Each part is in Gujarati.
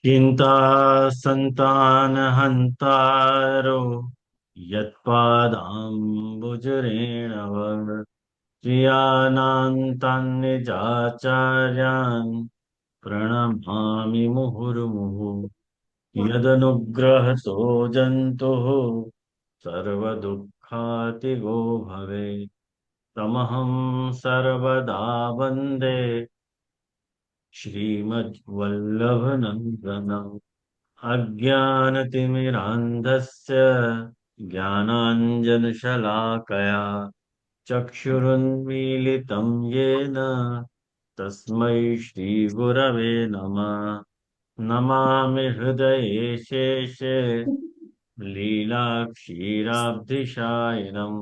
चिन्ता सन्तानहन्तारो यत्पादाम्बुजरेणव प्रियानान्तान्निजाचार्यान् प्रणमामि मुहुर्मुहुः यदनुग्रहतो जन्तुः सर्वदुःखातिगो भवेत् तमहं सर्वदा वन्दे श्रीमद्वल्लभनन्दनम् अज्ञानतिमिरान्धस्य ज्ञानाञ्जनशलाकया चक्षुरुन्मीलितं येन तस्मै श्रीगुरवे नमः। नमामि हृदये शेषे लीलाक्षीराब्धिशायिनम्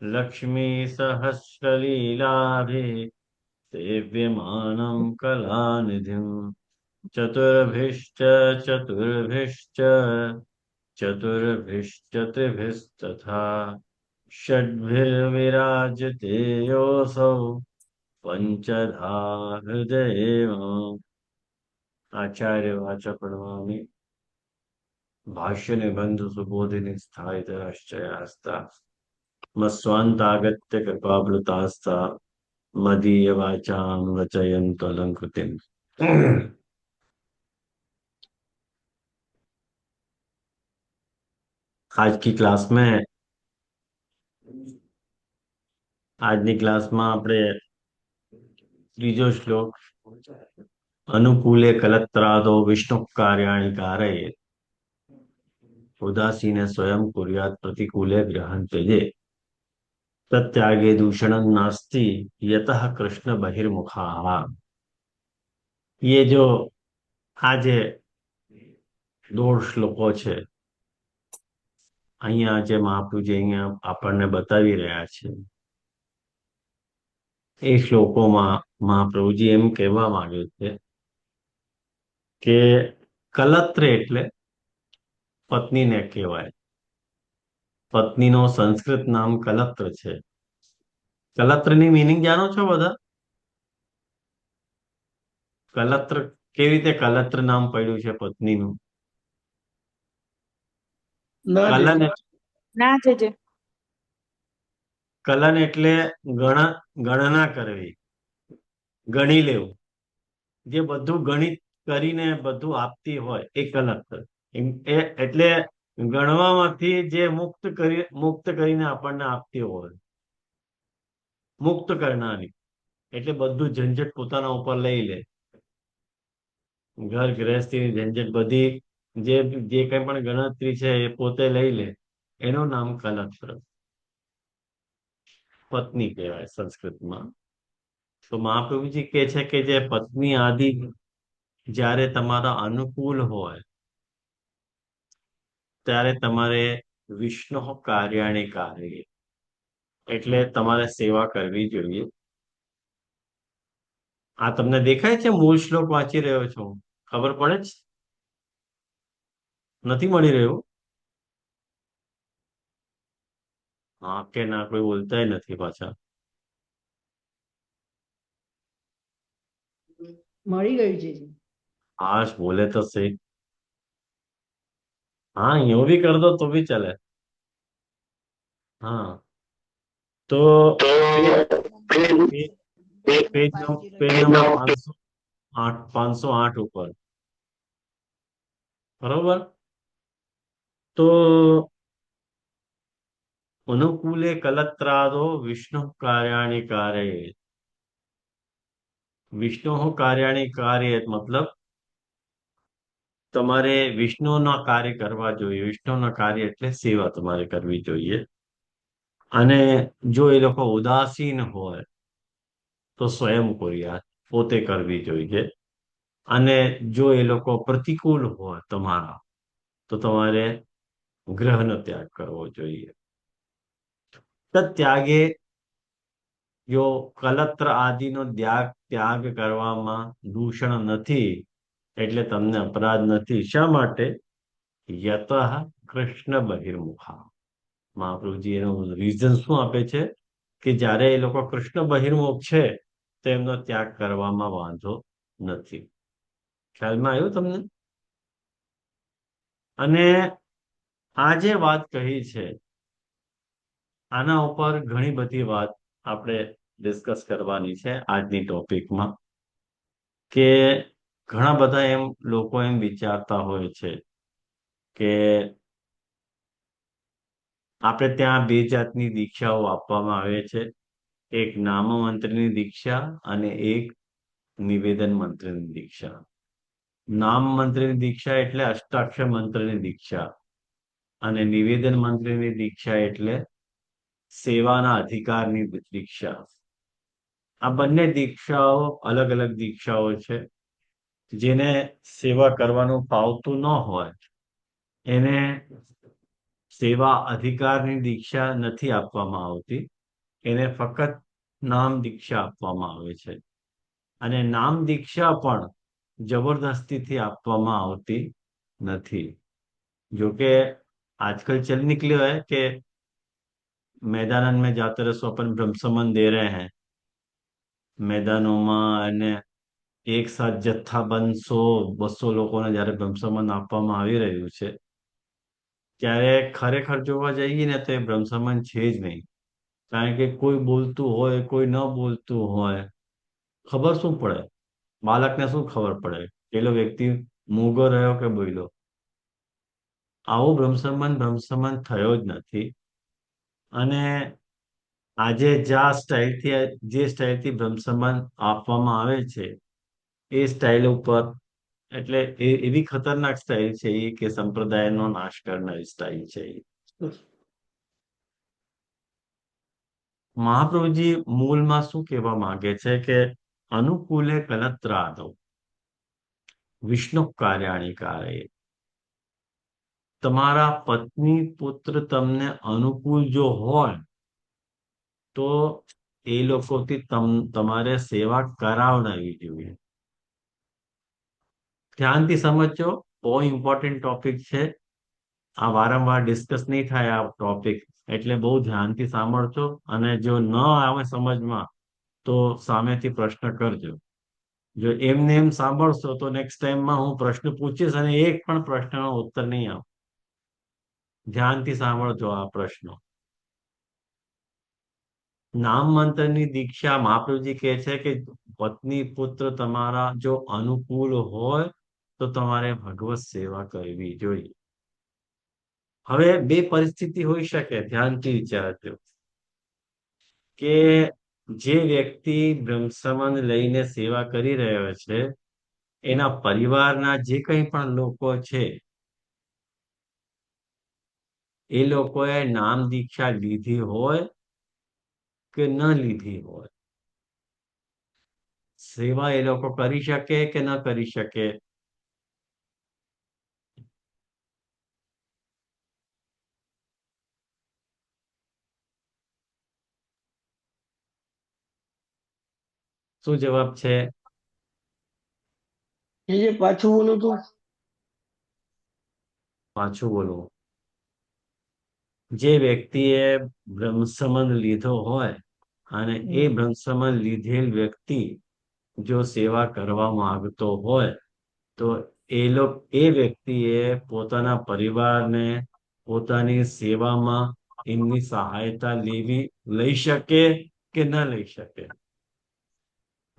लक्ष्मीसहस्रलीलाभिः सेव्यमानं कलानिधिम् चतुर्भिश्च चतुर्भिश्च चतुर्भिश्चतुर्भिस्तथा षड्भिर्विराजते योऽसौ पञ्चधा हृदये मम। आचार्यवाच प्रणमामि भाष्य निबंध सुबोधिनी स्थायितराश्चर्यास्ता मस्वान्तागत्य कृपावृतास्ता मदीय वाचां रचयन्तु अलंकृतिम्। આજની ક્લાસમાં આપણે ત્રીજો શ્લોક અનુકૂલે કલત્રાદો વિષ્ણુ કાર્યાણિ કારયે ઉદાસીને સ્વયં કુર્યાત પ્રતિકૂલે ગ્રહણ ત્યજે તત્યાગે દૂષણં નાસ્તિ યતઃ કૃષ્ણ બહિર્મુખા। ये जो આજે 16 શ્લોકો છે અહીંયા જે મહાપ્રભુજી અહીંયા આપણને બતાવી રહ્યા છે એ શ્લોકોમાં મહાપ્રભુજી એમ કહેવા માંગ્યું છે કે કલત્ર એટલે પત્નીને કહેવાય। પત્નીનો સંસ્કૃત નામ કલત્ર છે। કલત્રની મિનિંગ જાણો છો બધા? કલત્ર કેવી રીતે કલત્ર નામ પડ્યું છે પત્નીનું? કલન ના જજે કલન એટલે ગણના કરવી, ગણી લેવું, જે બધું ગણિત કરીને બધું આપતી હોય એ કલત્ર। એટલે ગણવામાંથી જે મુક્ત કરીને આપણને આપતી હોય, મુક્ત કરનારી, એટલે બધું ઝંઝટ પોતાના ઉપર લઈ લે, ઘર ગૃહસ્થીની ઝંઝટ બધી જે જે કઈ પણ ગણતરી છે એ પોતે લઈ લે, એનું નામ કલત્ર, પત્ની કહેવાય સંસ્કૃતમાં। તો મહાપ્રભુજી કહે છે કે જે પત્ની આદિ જ્યારે તમારા અનુકૂળ હોય ત્યારે તમારે વિષ્ણુ કાર્યાણી કાર્ય એટલે તમારે સેવા કરવી જોઈએ। આ તમને દેખાય છે? મૂળ શ્લોક વાંચી રહ્યો છું, ખબર પડે છે? નથી મળી રહ્યું? હા કે ના? કોઈ બોલતા નથી પાછા। મળી ગયું છે। आज बोले तो सही। हाँ यूं भी कर दो तो भी चले। हाँ तो पेज नंबर 508 ऊपर, बरोबर। तो अनुकूले कलत्रादो विष्णु कार्याणि कारयेत्। विष्णु कार्याणि कारयेत् मतलब તમારે વિષ્ણુના કાર્ય કરવા જોઈએ। વિષ્ણુના કાર્ય એટલે સેવા તમારે કરવી જોઈએ। અને જો એ લોકો ઉદાસીન હોય તો સ્વયં કોરિયાત, પોતે કરવી જોઈએ। અને જો એ લોકો પ્રતિકૂળ હોય તમારા તો તમારે ગ્રહનો ત્યાગ કરવો જોઈએ। ત્યાગે જો કલત્ર આદિનો ત્યાગ કરવામાં દૂષણ નથી, એટલે તમને અપરાધ નથી। શા માટે? યતઃ કૃષ્ણ બહિર્મુખા। મહાપ્રભુજી એનું રીઝન શું આપે છે કે જ્યારે એ લોકો કૃષ્ણ બહિર્મુખ છે તો એમનો ત્યાગ કરવામાં વાંધો નથી। ખ્યાલમાં આવ્યું તમને? અને આ જે વાત કહી છે આના ઉપર ઘણી બધી વાત આપણે ડિસ્કસ કરવાની છે આજની ટોપિકમાં, કે ઘણા બધા લોકો એમ વિચારતા હોય છે કે આપણે ત્યાં બે જાતની દીક્ષાઓ આપવામાં આવે છે, એક નામ મંત્રની દીક્ષા અને એક નિવેદન મંત્રની દીક્ષા. નામ મંત્રની દીક્ષા એટલે અષ્ટાક્ષર મંત્રની દીક્ષા, અને નિવેદન મંત્રની દીક્ષા એટલે સેવાના અધિકારની દીક્ષા. આ બંને દીક્ષાઓ અલગ અલગ દીક્ષાઓ છે. જેને સેવા કરવાનું ફાવતું ન હોય એને સેવા અધિકારની દીક્ષા નથી આપવામાં આવતી, એને ફક્ત નામ દીક્ષા આપવામાં આવે છે. અને નામ દીક્ષા પણ જબરદસ્તીથી આપવામાં આવતી નથી. જોકે आजकल चल निकले है कि मैदान में जाते रहो अपन ब्रह्म संबंध दे रहे हैं મેદાનોમાં, અને એક સાથ જથ્થાબંધ 100-200 લોકોને જયારે બ્રહ્મ સંબંધ આપવામાં આવી રહ્યું છે ત્યારે ખરેખર જોવા જઈએ ને તો એ બ્રહ્મ સંબંધ છે જ નહીં. કારણ કે કોઈ બોલતું હોય, કોઈ ન બોલતું હોય, ખબર શું પડે? બાળકને શું ખબર પડે પેલો વ્યક્તિ મૂગો રહ્યો કે બોલ્યો? આવો બ્રહ્મ સંબંધ થયો જ નથી. અને આજે જે સ્ટાઇલથી બ્રહ્મ સંબંધ આપવામાં આવે છે એ સ્ટાઇલ ઉપર, એટલે એવી ખતરનાક સ્ટાઇલ છે એ કે સંપ્રદાયનો નાશ કરનારી સ્ટાઇલ છે એ. મહાપ્રભુજી મૂળમાં શું કહેવા માંગે છે કે અનુકૂલે કલત્રાદો વિષ્ણુ કાર્યાણી કારે. તમારા પત્ની પુત્ર તમને અનુકૂળ જો હોય તો એ લોકોથી તમારે સેવા કરાવડાવી જોઈએ. ધ્યાનથી સમજો, બહુ ઇમ્પોર્ટન્ટ ટોપિક છે. આ વારંવાર ડિસ્કસ નહીં થાય આ ટોપિક, એટલે બહુ ધ્યાનથી સાંભળજો. અને જો ન આવે સમજમાં તો સામેથી પ્રશ્ન કરજો. જો એમને એમ સાંભળશો તો નેક્સ્ટ ટાઈમમાં હું પ્રશ્ન પૂછીશ અને એક પણ પ્રશ્નનો ઉત્તર નહીં આપો. ધ્યાનથી સાંભળજો આ પ્રશ્નો. નામ મંત્રની દીક્ષા મહાપ્રભુજી કહે છે કે પત્ની પુત્ર તમારા જો અનુકૂળ હોય તો તમારે ભગવત સેવા કરવી જોઈએ. હવે બે પરિસ્થિતિ હોઈ શકે, ધ્યાનથી વિચારજો. કે જે વ્યક્તિ બ્રહ્મ સંબંધ લઈને સેવા કરી રહ્યો છે એના પરિવારના જે કંઈ પણ લોકો છે એ લોકોએ નામ દીક્ષા લીધી હોય કે ન લીધી હોય, સેવા એ લોકો કરી શકે કે ન કરી શકે? શું જવાબ છે? જે પાછું બોલું તો પાછું બોલો. જે વ્યક્તિએ બ્રહ્મ સંબંધ લીધો હોય અને એ બ્રહ્મ સંબંધ લીધેલ વ્યક્તિ જો સેવા કરવા માંગતો હોય તો એ વ્યક્તિએ પોતાના પરિવારને પોતાની સેવામાં એમની સહાયતા લઈ શકે કે ન લઈ શકે?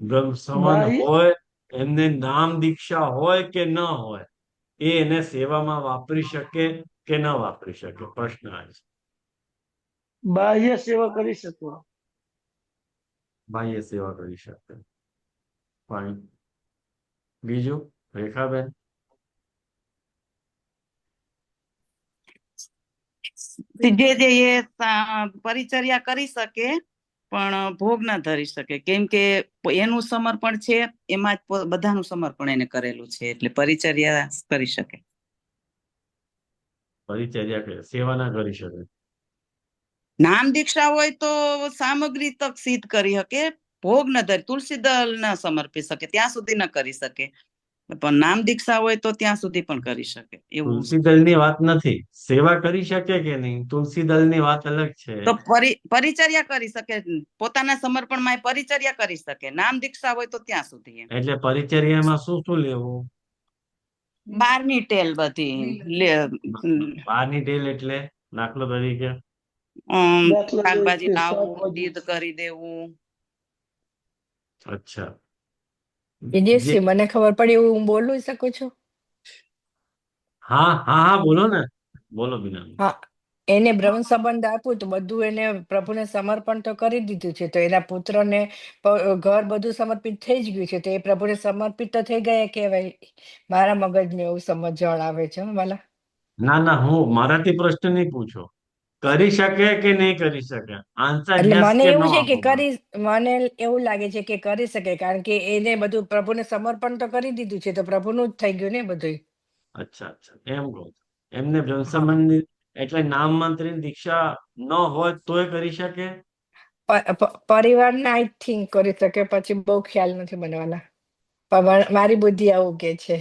બ્રહ્મ સંબંધ બાહ્ય હોય, એમને નામ દીક્ષા હોય કે ન હોય, એને સેવામાં વાપરી શકે કે ન વાપરી શકે? પ્રશ્ન આ છે. બાહ્ય સેવા કરી શકો. બાહ્ય સેવા કરી શકે. ફાઇન. બીજું, રેખાબેન? જે પરિચર્યા કરી શકે પણ ભોગ ના ધરી શકે, કેમ કે એનું સમર્પણ છે, એમાં જ બધાનું સમર્પણ એને કરેલું છે, એટલે પરિચર્યા કરી શકે. પરિચર્યા કરે, સેવા ના કરી શકે. નામ દીક્ષા હોય તો સામગ્રી તક સિદ્ધ કરી શકે, ભોગ ન ધરી, તુલસી દળ ના સમર્પી શકે, ત્યાં સુધી ન કરી શકે. પણ નામ દીક્ષા હોય તો ત્યાં સુધી પણ કરી શકે. એવું તુલસી દળની વાત નથી, સેવા કરી શકે કે નહીં, તુલસી દળની વાત અલગ છે. તો પરિચર્યા કરી શકે, પોતાના સમર્પણમાં પરિચર્યા કરી શકે. નામ દીક્ષા હોય તો ત્યાં સુધી. એટલે પરિચર્યામાં શું શું લેવું? બહારની ટેલ બધી બહારની ટેલ એટલે દાખલા તરીકે દાખલા શાકભાજી તરીકે લાવવું, શાકભાજી. સિદ્ધ કરી દેવું. અચ્છા જે વિજયશ્રી, મને ખબર પડી એવું હું બોલી શકું છું? હા હા હા બોલો ને, બોલો બીના. હા, એને બ્રહ્મ સંબંધ આપ્યું તો બધું એને પ્રભુને સમર્પણ તો કરી દીધું છે, તો એના પુત્રને ઘર બધું સમર્પિત થઈ જ ગયું છે, તો એ પ્રભુને સમર્પિત તો થઈ ગયા કહેવાય. મારા મગજમાં એવું સમજણ આવે છે હો વાલા. ના ના, હું મારાથી પ્રશ્ન નહીં પૂછો. કરી શકે કે નહીં કરી શકે, આન્સર એટલે યસ મને કે નો એવું છે કે આપો. મને એવું લાગે છે કે કરી શકે, કારણ કે એને બધું પ્રભુને સમર્પણ તો કરી દીધું છે, તો પ્રભુનું જ થઈ ગયું ને બધું. અચ્છા અચ્છા, એમ કહો છો. એમને બ્રહ્મ હા, સંબંધની એટલે નામ મંત્રની દીક્ષા ન હોય તોય કરી શકે. પરિવારને આઈ થિંક કરી શકે, પછી બહુ ખ્યાલ નથી બનવાના, પણ મારી બુદ્ધિ આવું કે છે.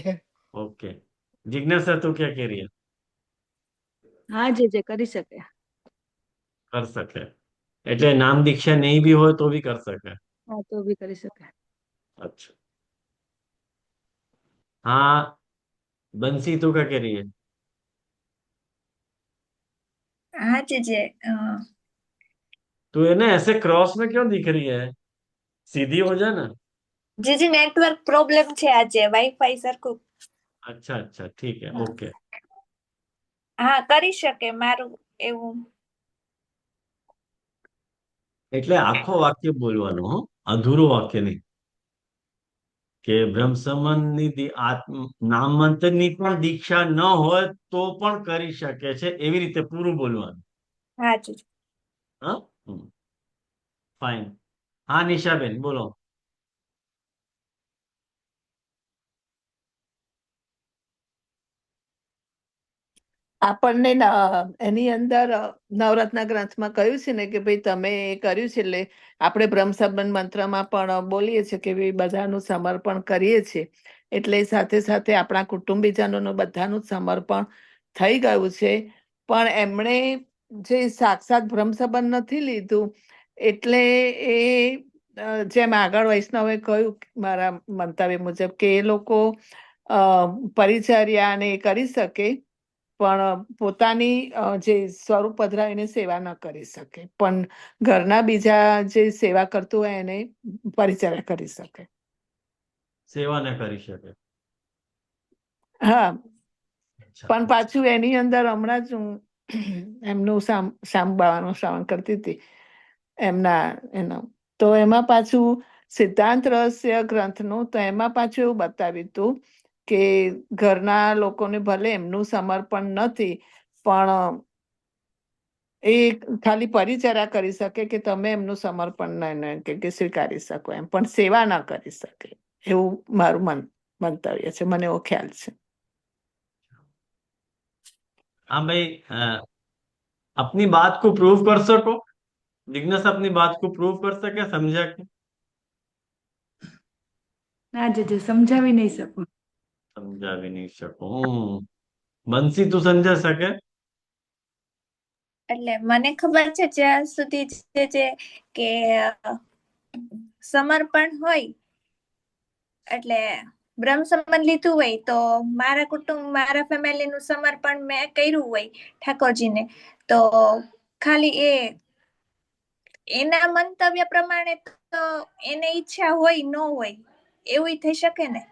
ઓકે, જિજ્ઞાસા તું ક્યાં કહી રહી है? હા જે કરી શકે. कर सके એટલે નામ દીક્ષા નહીં भी હોય તો भी कर सके. હા તો બી કરી શકે. अच्छा, हाँ बंसी तू क्या कह रही है? हाँ जीजे तू है ना ऐसे क्रॉस में क्यों दिख रही है? सीधी हो जा ना. जीजे नेटवर्क प्रॉब्लम છે આજે વાઈફાઈ સરખું अच्छा अच्छा ठीक है, હા ओके. હા કરી શકે મારું એવું એટલે આખો વાક્ય બોલવાનો હો, અધૂરો વાક્ય નહીં. કે બ્રહ્મ સંબંધની નામ મંત્રની પણ દીક્ષા ન હોય તો પણ કરી શકે છે, એવી રીતે પૂરું બોલવાનું. હા જીજે હા, ફાઇન. હા નિશાબેન બોલો. આપણને એની અંદર નવરત્ન ગ્રંથમાં કહ્યું છે ને કે ભાઈ તમે એ કર્યું છે, એટલે આપણે બ્રહ્મ સંબંધ મંત્રમાં પણ બોલીએ છીએ કે ભાઈ બધાનું સમર્પણ કરીએ છીએ, એટલે સાથે સાથે આપણા કુટુંબીજનોનું બધાનું સમર્પણ થઈ ગયું છે. પણ એમણે જે સાક્ષાત બ્રહ્મ સંબંધ નથી લીધું, એટલે એ જેમ આગળ વૈષ્ણવે કહ્યું મારા મંતવ્ય મુજબ કે એ લોકો પરિચર્યા ને કરી શકે, પણ પોતાની જે સ્વરૂપ પધરાવીને સેવા ન કરી શકે, પણ ઘરના બીજા જે સેવા કરતું હોય એને પરિચર્યા કરી શકે. સેવા ન કરી શકે. હા, અચ્છા પણ પાછું એની અંદર હમણાં જ હું એમનું શામબાવાનું શ્રવણ કરતી હતી એનું, તો એમાં પાછું સિદ્ધાંત રહસ્ય ગ્રંથનું, તો એમાં પાછું એવું બતાવ્યું હતું કે ઘરના લોકોને ભલે એમનું સમર્પણ નથી, પણ એ ખાલી પરિચર્યા કરી શકે કે તમે એમનું સમર્પણ કે સ્વીકારી શકો એમ, પણ સેવા ના કરી શકે, એવું મારું મંતવ્ય છે, મને એવો ખ્યાલ છે. हाँ भाई, अपनी बात को प्रूव कर सको, जिज्ञास अपनी बात को प्रूव कर सके, समझा के? ના જે સમજાવી નહીં શકું. समझा भी नहीं सकूं. बंसी तू समझा सके? એટલે મને ખબર છે જ્યાં સુધી જે કે સમર્પણ હોય એટલે બ્રહ્મ સંબંધ લીધું હોય તો મારા કુટુંબ મારા ફેમિલીનું સમર્પણ મેં કર્યું હોય ઠાકોરજીને, તો ખાલી એના મંતવ્ય પ્રમાણે તો એને ઈચ્છા હોય ન હોય એવું થઈ શકે ને.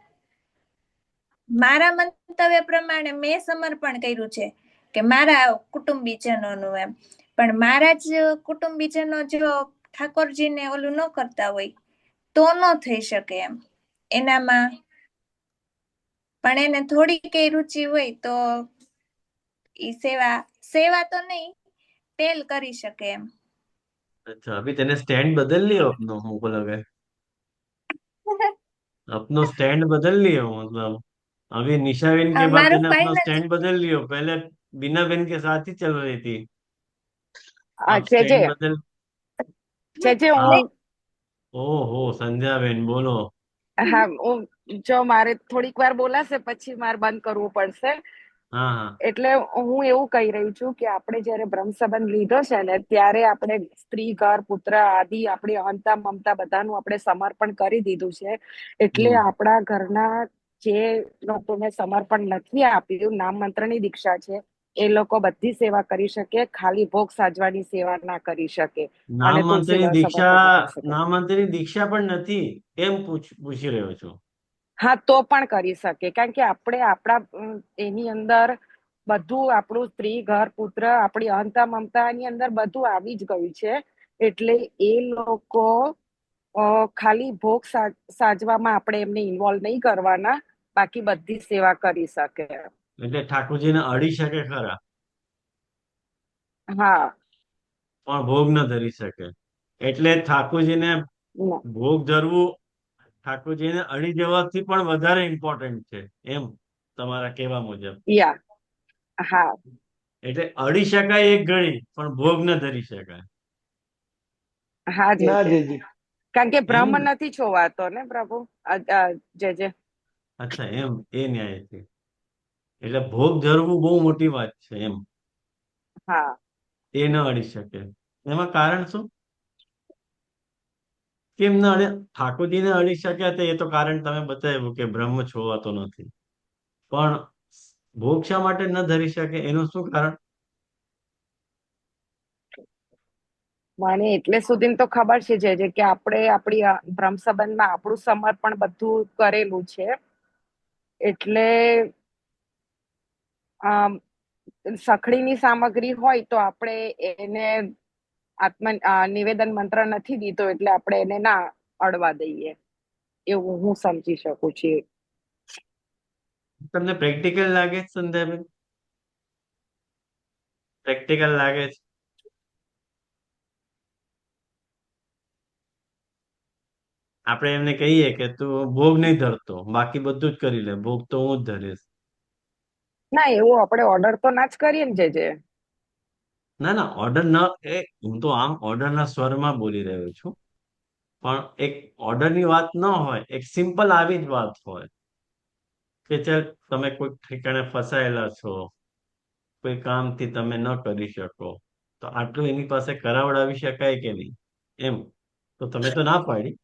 મારા મંતવ્ય પ્રમાણે મેં સમર્પણ કર્યું છે કે મારા કુટુંબીજનોનું એમ, પણ મારા જ કુટુંબીજનો જો ઠાકોરજીને ઓલું ન કરતા હોય તો ન થઈ શકે એમ એનામાં, પણ એને થોડી કઈ રુચિ હોય તો ઈ સેવા તો નહીં ટેલ કરી શકે એમ. अच्छा, अभी तेने स्टैंड बदल लिया अपनो, हमको लगा है अपनो स्टैंड बदल लिया मतलब. अभी निशाबेन के बाद મારું तूने अपना ફાઇનલ स्टैंड बदल लियो, पहले बीना बेन के साथ ही चल रही थी, अब છે જે स्टैंड बदल. हाँ, હું ओहो संध्या बेन बोलो. હા હું જો મારે થોડીક વાર બોલાશે પછી મારે બંધ કરવું પડશે. हाँ हाँ એટલે હું એવું કહી રહી છું કે આપણે જયારે બ્રહ્મ સંબંધ લીધો છે ને ત્યારે આપણે સ્ત્રી ઘર પુત્ર આદિ આપણી અહંતા મમતા બધાનું આપણે સમર્પણ કરી દીધું છે, એટલે हम्म, આપણા ઘરના જે લોકોને સમર્પણ નથી આપ્યું, નામ મંત્રની દીક્ષા છે, એ લોકો બધી સેવા કરી શકે, ખાલી ભોગ સાજવાની સેવા ના કરી શકે અને નામ તુલસી મંત્રની દળ સમર્પણ દીક્ષા, ના કરી શકે. નામ મંત્રની દીક્ષા પણ નથી એમ પૂછી રહ્યો છું. હા, તો પણ કરી શકે, કારણ કે આપણે આપણા એની અંદર બધું આપણું સ્ત્રી, ઘર, પુત્ર, આપણી અહંતા મમતા ની અંદર બધું આવી જ ગયું છે. એટલે એ લોકો ખાલી ભોગ સાજવામાં આપણે એમને ઇન્વોલ્વ નહીં કરવાના, બાકી બધી સેવા કરી શકે. એટલે ઠાકોરજીને અડી શકે ખરા, હા. પણ ભોગ ન ધરી શકે. એટલે ઠાકોરજીને ના. ભોગ ધરવું ઠાકોરજીને અડી જવાથી પણ વધારે ઇમ્પોર્ટન્ટ છે, એમ તમારા કહેવા મુજબ. યા. હા. એટલે અડી શકાય એક ઘડી, પણ ભોગ ન ધરી શકાય. હા ના જે જીજી. કારણ કે એમ બ્રહ્મ ને? નથી છોવાતો ને પ્રભુ. જે અચ્છા, એમ એ ન્યાય છે. એટલે ભોગ ધરવું બહુ મોટી વાત છે એમ. હા. એ ન અડી શકે. એમાં કારણ શું? કેમ ન અડે? ઠાકોરજીને અડી શક્યા તો એ તો કારણ તમે બતાવ્યું કે બ્રહ્મ છોવાતો નથી. પણ ભોગ શા માટે ન ધરી શકે એનું શું કારણ? મને એટલે સુધી તો ખબર છે જે કે આપણે આપણી બ્રહ્મ સંબંધમાં આપણું સમર્પણ બધું કરેલું છે. એટલે સખડીની સામગ્રી હોય તો આપણે એને નિવેદન મંત્ર નથી દીધો, એટલે આપણે એને ના અડવા દઈએ, એવું હું સમજી શકું છું. તમને પ્રેક્ટિકલ લાગે છે સંધ્યાબેન? પ્રેક્ટિકલ લાગે છે? આપણે એમને કહીએ કે તું ભોગ નહીં ધરતો, બાકી બધું જ કરી લે, ભોગ તો હું જ ધરીશ. ના, એવું આપણે ઓર્ડર તો ના જ કરીએ ને જે ના ના, ઓર્ડર ન, હું તો આમ ઓર્ડરના સ્વરમાં બોલી રહ્યો છું. પણ એક ઓર્ડરની વાત ન હોય, એક સિમ્પલ આવી જ વાત હોય કે ચાલ તમે કોઈ ઠેકાણે ફસાયેલા છો, કોઈ કામથી તમે ન કરી શકો, તો આટલું એની પાસે કરાવડાવી શકાય કે નહીં એમ. તો તમે તો ના પાડી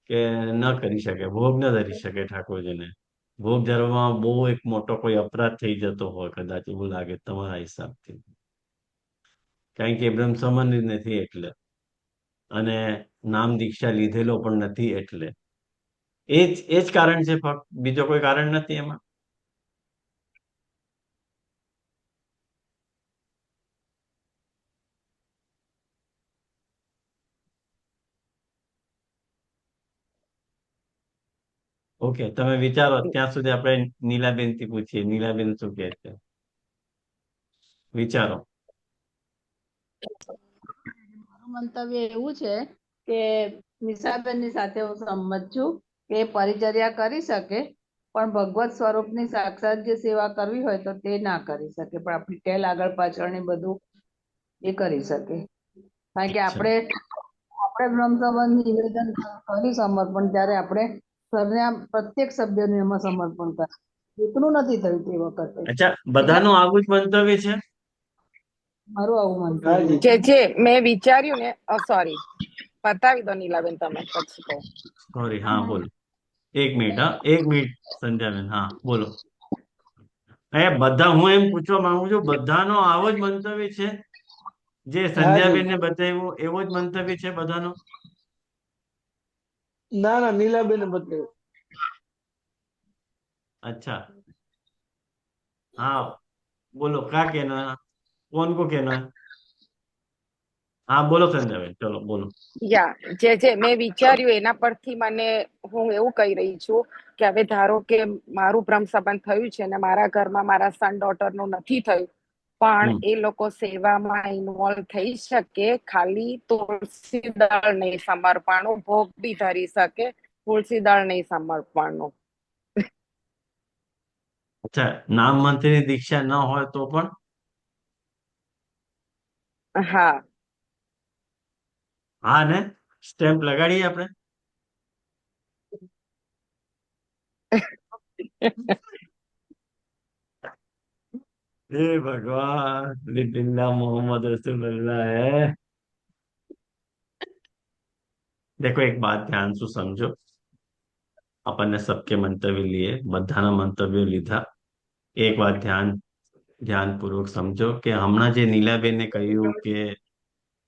કે ન કરી શકે, ભોગ ન ધરી શકે ઠાકોરજીને. ભોગ ધરવામાં બહુ એક મોટો કોઈ અપરાધ થઈ જતો હોય કદાચ, એવું લાગે તમારા હિસાબથી. કારણ કે બ્રહ્મ સંબંધિત નથી એટલે, અને નામ દીક્ષા લીધેલો પણ નથી એટલે. એ જ કારણ છે ફક્ત, બીજો કોઈ કારણ નથી એમાં. ઓકે, તમે વિચારો ત્યાં સુધી આપણે નીલાબેન થી પૂછીએ. નીલાબેન શું કહે છે? વિચારો. મારું મંતવ્ય એવું છે કે નિશાબેનની સાથે હું સંમત છું કે પરિચર્યા કરી શકે, પણ ભગવત સ્વરૂપની સાક્ષાત જે સેવા કરવી હોય તો તે ના કરી શકે, પણ આપણી ટેલ આગળ પાછળની બધું એ કરી શકે. કારણ કે આપણે બ્રહ્મ સંબંધ નિવેદન કર્યું સમર્પણ, ત્યારે આપણે ઘરના પ્રત્યેક સભ્યનું એમાં સમર્પણ કરે. એટલું નથી થયું તે વખતે. અચ્છા, બધાનું આવું જ મંતવ્ય છે? મારું આવું મંતવ્ય હા છે. જી. જે મેં વિચાર્યું ને, સોરી, બતાવી દો નીલાબેન તમે, પછી કહું. સોરી, હા બોલો. એક મિનિટ, હા એક મિનિટ સંધ્યાબેન, હા બોલો. બધા, હું એમ પૂછવા માંગુ છું, બધાનો આવો જ મંતવ્ય છે? જે હા જી. સંધ્યાબેનને બતાવ્યું એવો જ મંતવ્ય છે બધાનો? ના ના, નીલાબેન બતાવ્યું. अच्छा, हाँ बोलो क्या कहना है, कौन को कहना है? हाँ बोलो संध्याबेन, चलो बोलो. યા જે મેં વિચાર્યું એના પરથી મને, હું એવું કહી રહી છું કે હવે ધારો કે મારું બ્રહ્મ સંબંધ થયું છે ને મારા ઘરમાં મારા સન ડોટર નું નથી થયું, પણ હમ. એ લોકો સેવામાં ઇન્વોલ્વ થઈ શકે, ખાલી તુલસી દળ નહીં સમર્પણું, ભોગ બી ધરી શકે, તુલસી દળ નહીં સમર્પણું. અચ્છા, નામ મંત્રની દીક્ષા ન હોય તો પણ? હા. હા ને, સ્ટેમ્પ લગાડીએ આપણે. हे भगवान, लिल्ला मोहम्मद रसूलुल्लाह है. देखो एक बात ध्यान से समझो, આપણને સબકે મંતવ્ય લીએ, બધાના મંતવ્યો લીધા. એક વાત ધ્યાનપૂર્વક સમજો કે હમણાં જે નીલાબેને કહ્યું કે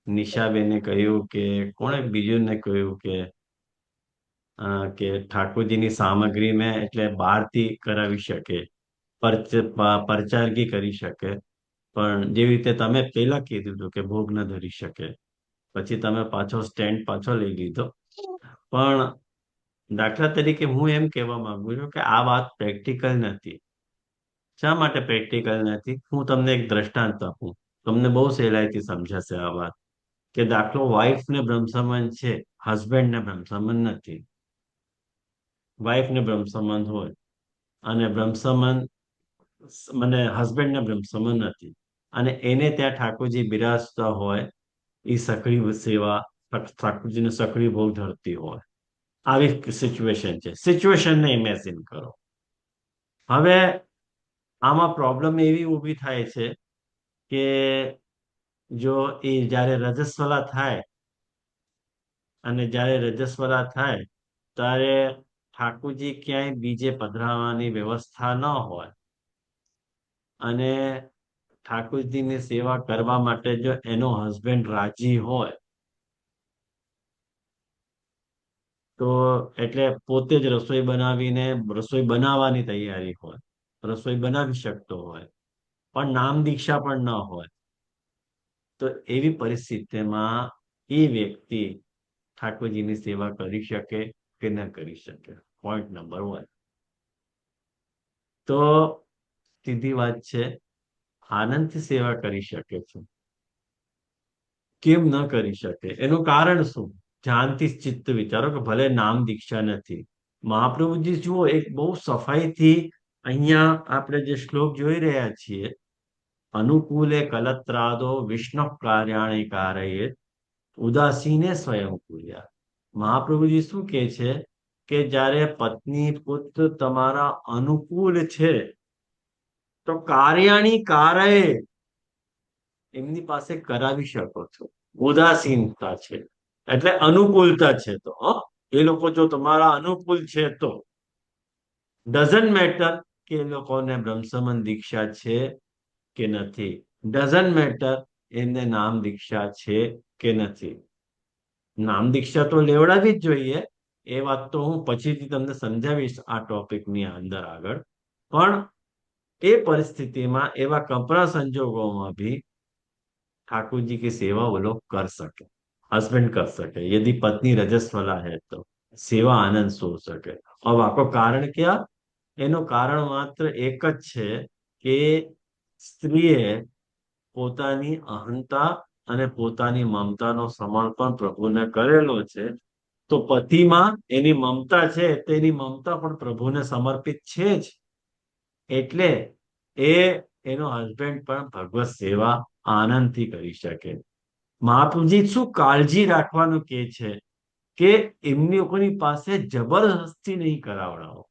નિશાબેને કહ્યું કે કોણે બીજું ને કહ્યું કે ઠાકોરજીની સામગ્રી મેં એટલે બહારથી કરાવી શકે, પરચારગી કરી શકે, પણ જેવી રીતે તમે પેલા કીધું હતું કે ભોગ ન ધરી શકે, પછી તમે પાછો સ્ટેન્ડ પાછો લઈ લીધો. પણ દાખલા તરીકે હું એમ કહેવા માંગુ છું કે આ વાત પ્રેક્ટિકલ નથી. શા માટે પ્રેક્ટિકલ નથી? હું તમને એક દ્રષ્ટાંત આપું, તમને બહુ સહેલાઈથી સમજાશે આ વાત. કે દાખલો વાઇફ ને બ્રહ્મસંબંધ છે, હસબન્ડ ને બ્રહ્મસંબંધ નથી. વાઇફ ને બ્રહ્મસંબંધ હોય અને હસબન્ડ ને બ્રહ્મસંબંધ નથી, અને એને ત્યાં ઠાકોરજી બિરાજતા હોય, એ સખડી સેવા ઠાકોરજીને સખડી ભોગ ધરતી હોય, આવી સિચ્યુએશન છે. સિચ્યુએશનને ઇમેજિન કરો. હવે આમાં પ્રોબ્લેમ એવી ઊભી થાય છે કે જો એ જ્યારે રજસ્વલા થાય, અને જ્યારે રજસ્વલા થાય ત્યારે ઠાકોરજી ક્યાંય બીજે પધરાવાની વ્યવસ્થા ન હોય, અને ઠાકોરજીની સેવા કરવા માટે જો એનો હસબન્ડ રાજી હોય, તો એટલે પોતે જ રસોઈ બનાવીને રસોઈ બનાવવાની તૈયારી હોય, રસોઈ બનાવી શકતો હોય, પણ નામ દીક્ષા પણ ન હોય, તો એવી પરિસ્થિતિમાં એ વ્યક્તિ ઠાકોરજીની સેવા કરી શકે કે ન કરી શકે? Point number 1. તો સીધી વાત છે, આનંદથી સેવા કરી શકે છે. કેમ ન કરી શકે? એનું કારણ શું? ધ્યાનથી ચિત્ત વિચારો કે ભલે નામ દીક્ષા નથી, મહાપ્રભુજી જુઓ એક બહુ સફાઈથી અહીંયા આપણે જે શ્લોક જોઈ રહ્યા છીએ, અનુકૂલે કલત્રાદો વિષ્ણુ કાર્યાણી કારયે ઉદાસીને સ્વયં કુર્યા. મહાપ્રભુજી શું કે છે કે જ્યારે પત્ની પુત્ર તમારા અનુકૂળ છે, તો કાર્યાણી કારયે એમની પાસે કરાવી શકો છો. ઉદાસીનતા છે એટલે અનુકૂળતા છે, તો એ લોકો જો તમારા અનુકૂળ છે તો ડઝન્ટ મેટર કે એ લોકોને બ્રહ્મસંબંધ દીક્ષા છે કે નથી, ડઝન્ટ મેટર એમને નામ દીક્ષા છે કે નથી. નામ દીક્ષા તો લેવડાવી જ જોઈએ, એ વાત તો હું પછીથી તમને સમજાવીશ આ ટોપિકની અંદર આગળ. પણ એ પરિસ્થિતિમાં એવા કપરા સંજોગોમાં भी ठाकुर जी की सेवा वो लोग कर सके, हस्बैंड कर सके, यदि पत्नी रजस्वला है तो सेवा आनंद सो सके. अब आपको कारण क्या? એનું કારણ માત્ર એક જ છે કે સ્ત્રીએ પોતાની અહંતા અને પોતાની મમતાનો સમર્પણ પ્રભુને કરેલો છે, તો પતિમાં એની મમતા છે, તેની મમતા પણ પ્રભુને સમર્પિત છે જ, એટલે એનો હસબન્ડ પણ ભગવત સેવા આનંદથી કરી શકે. મહાપ્રભુજી શું કાળજી રાખવાનું કે છે કે એમની લોકોની પાસે જબરદસ્તી નહીં કરાવડાવો.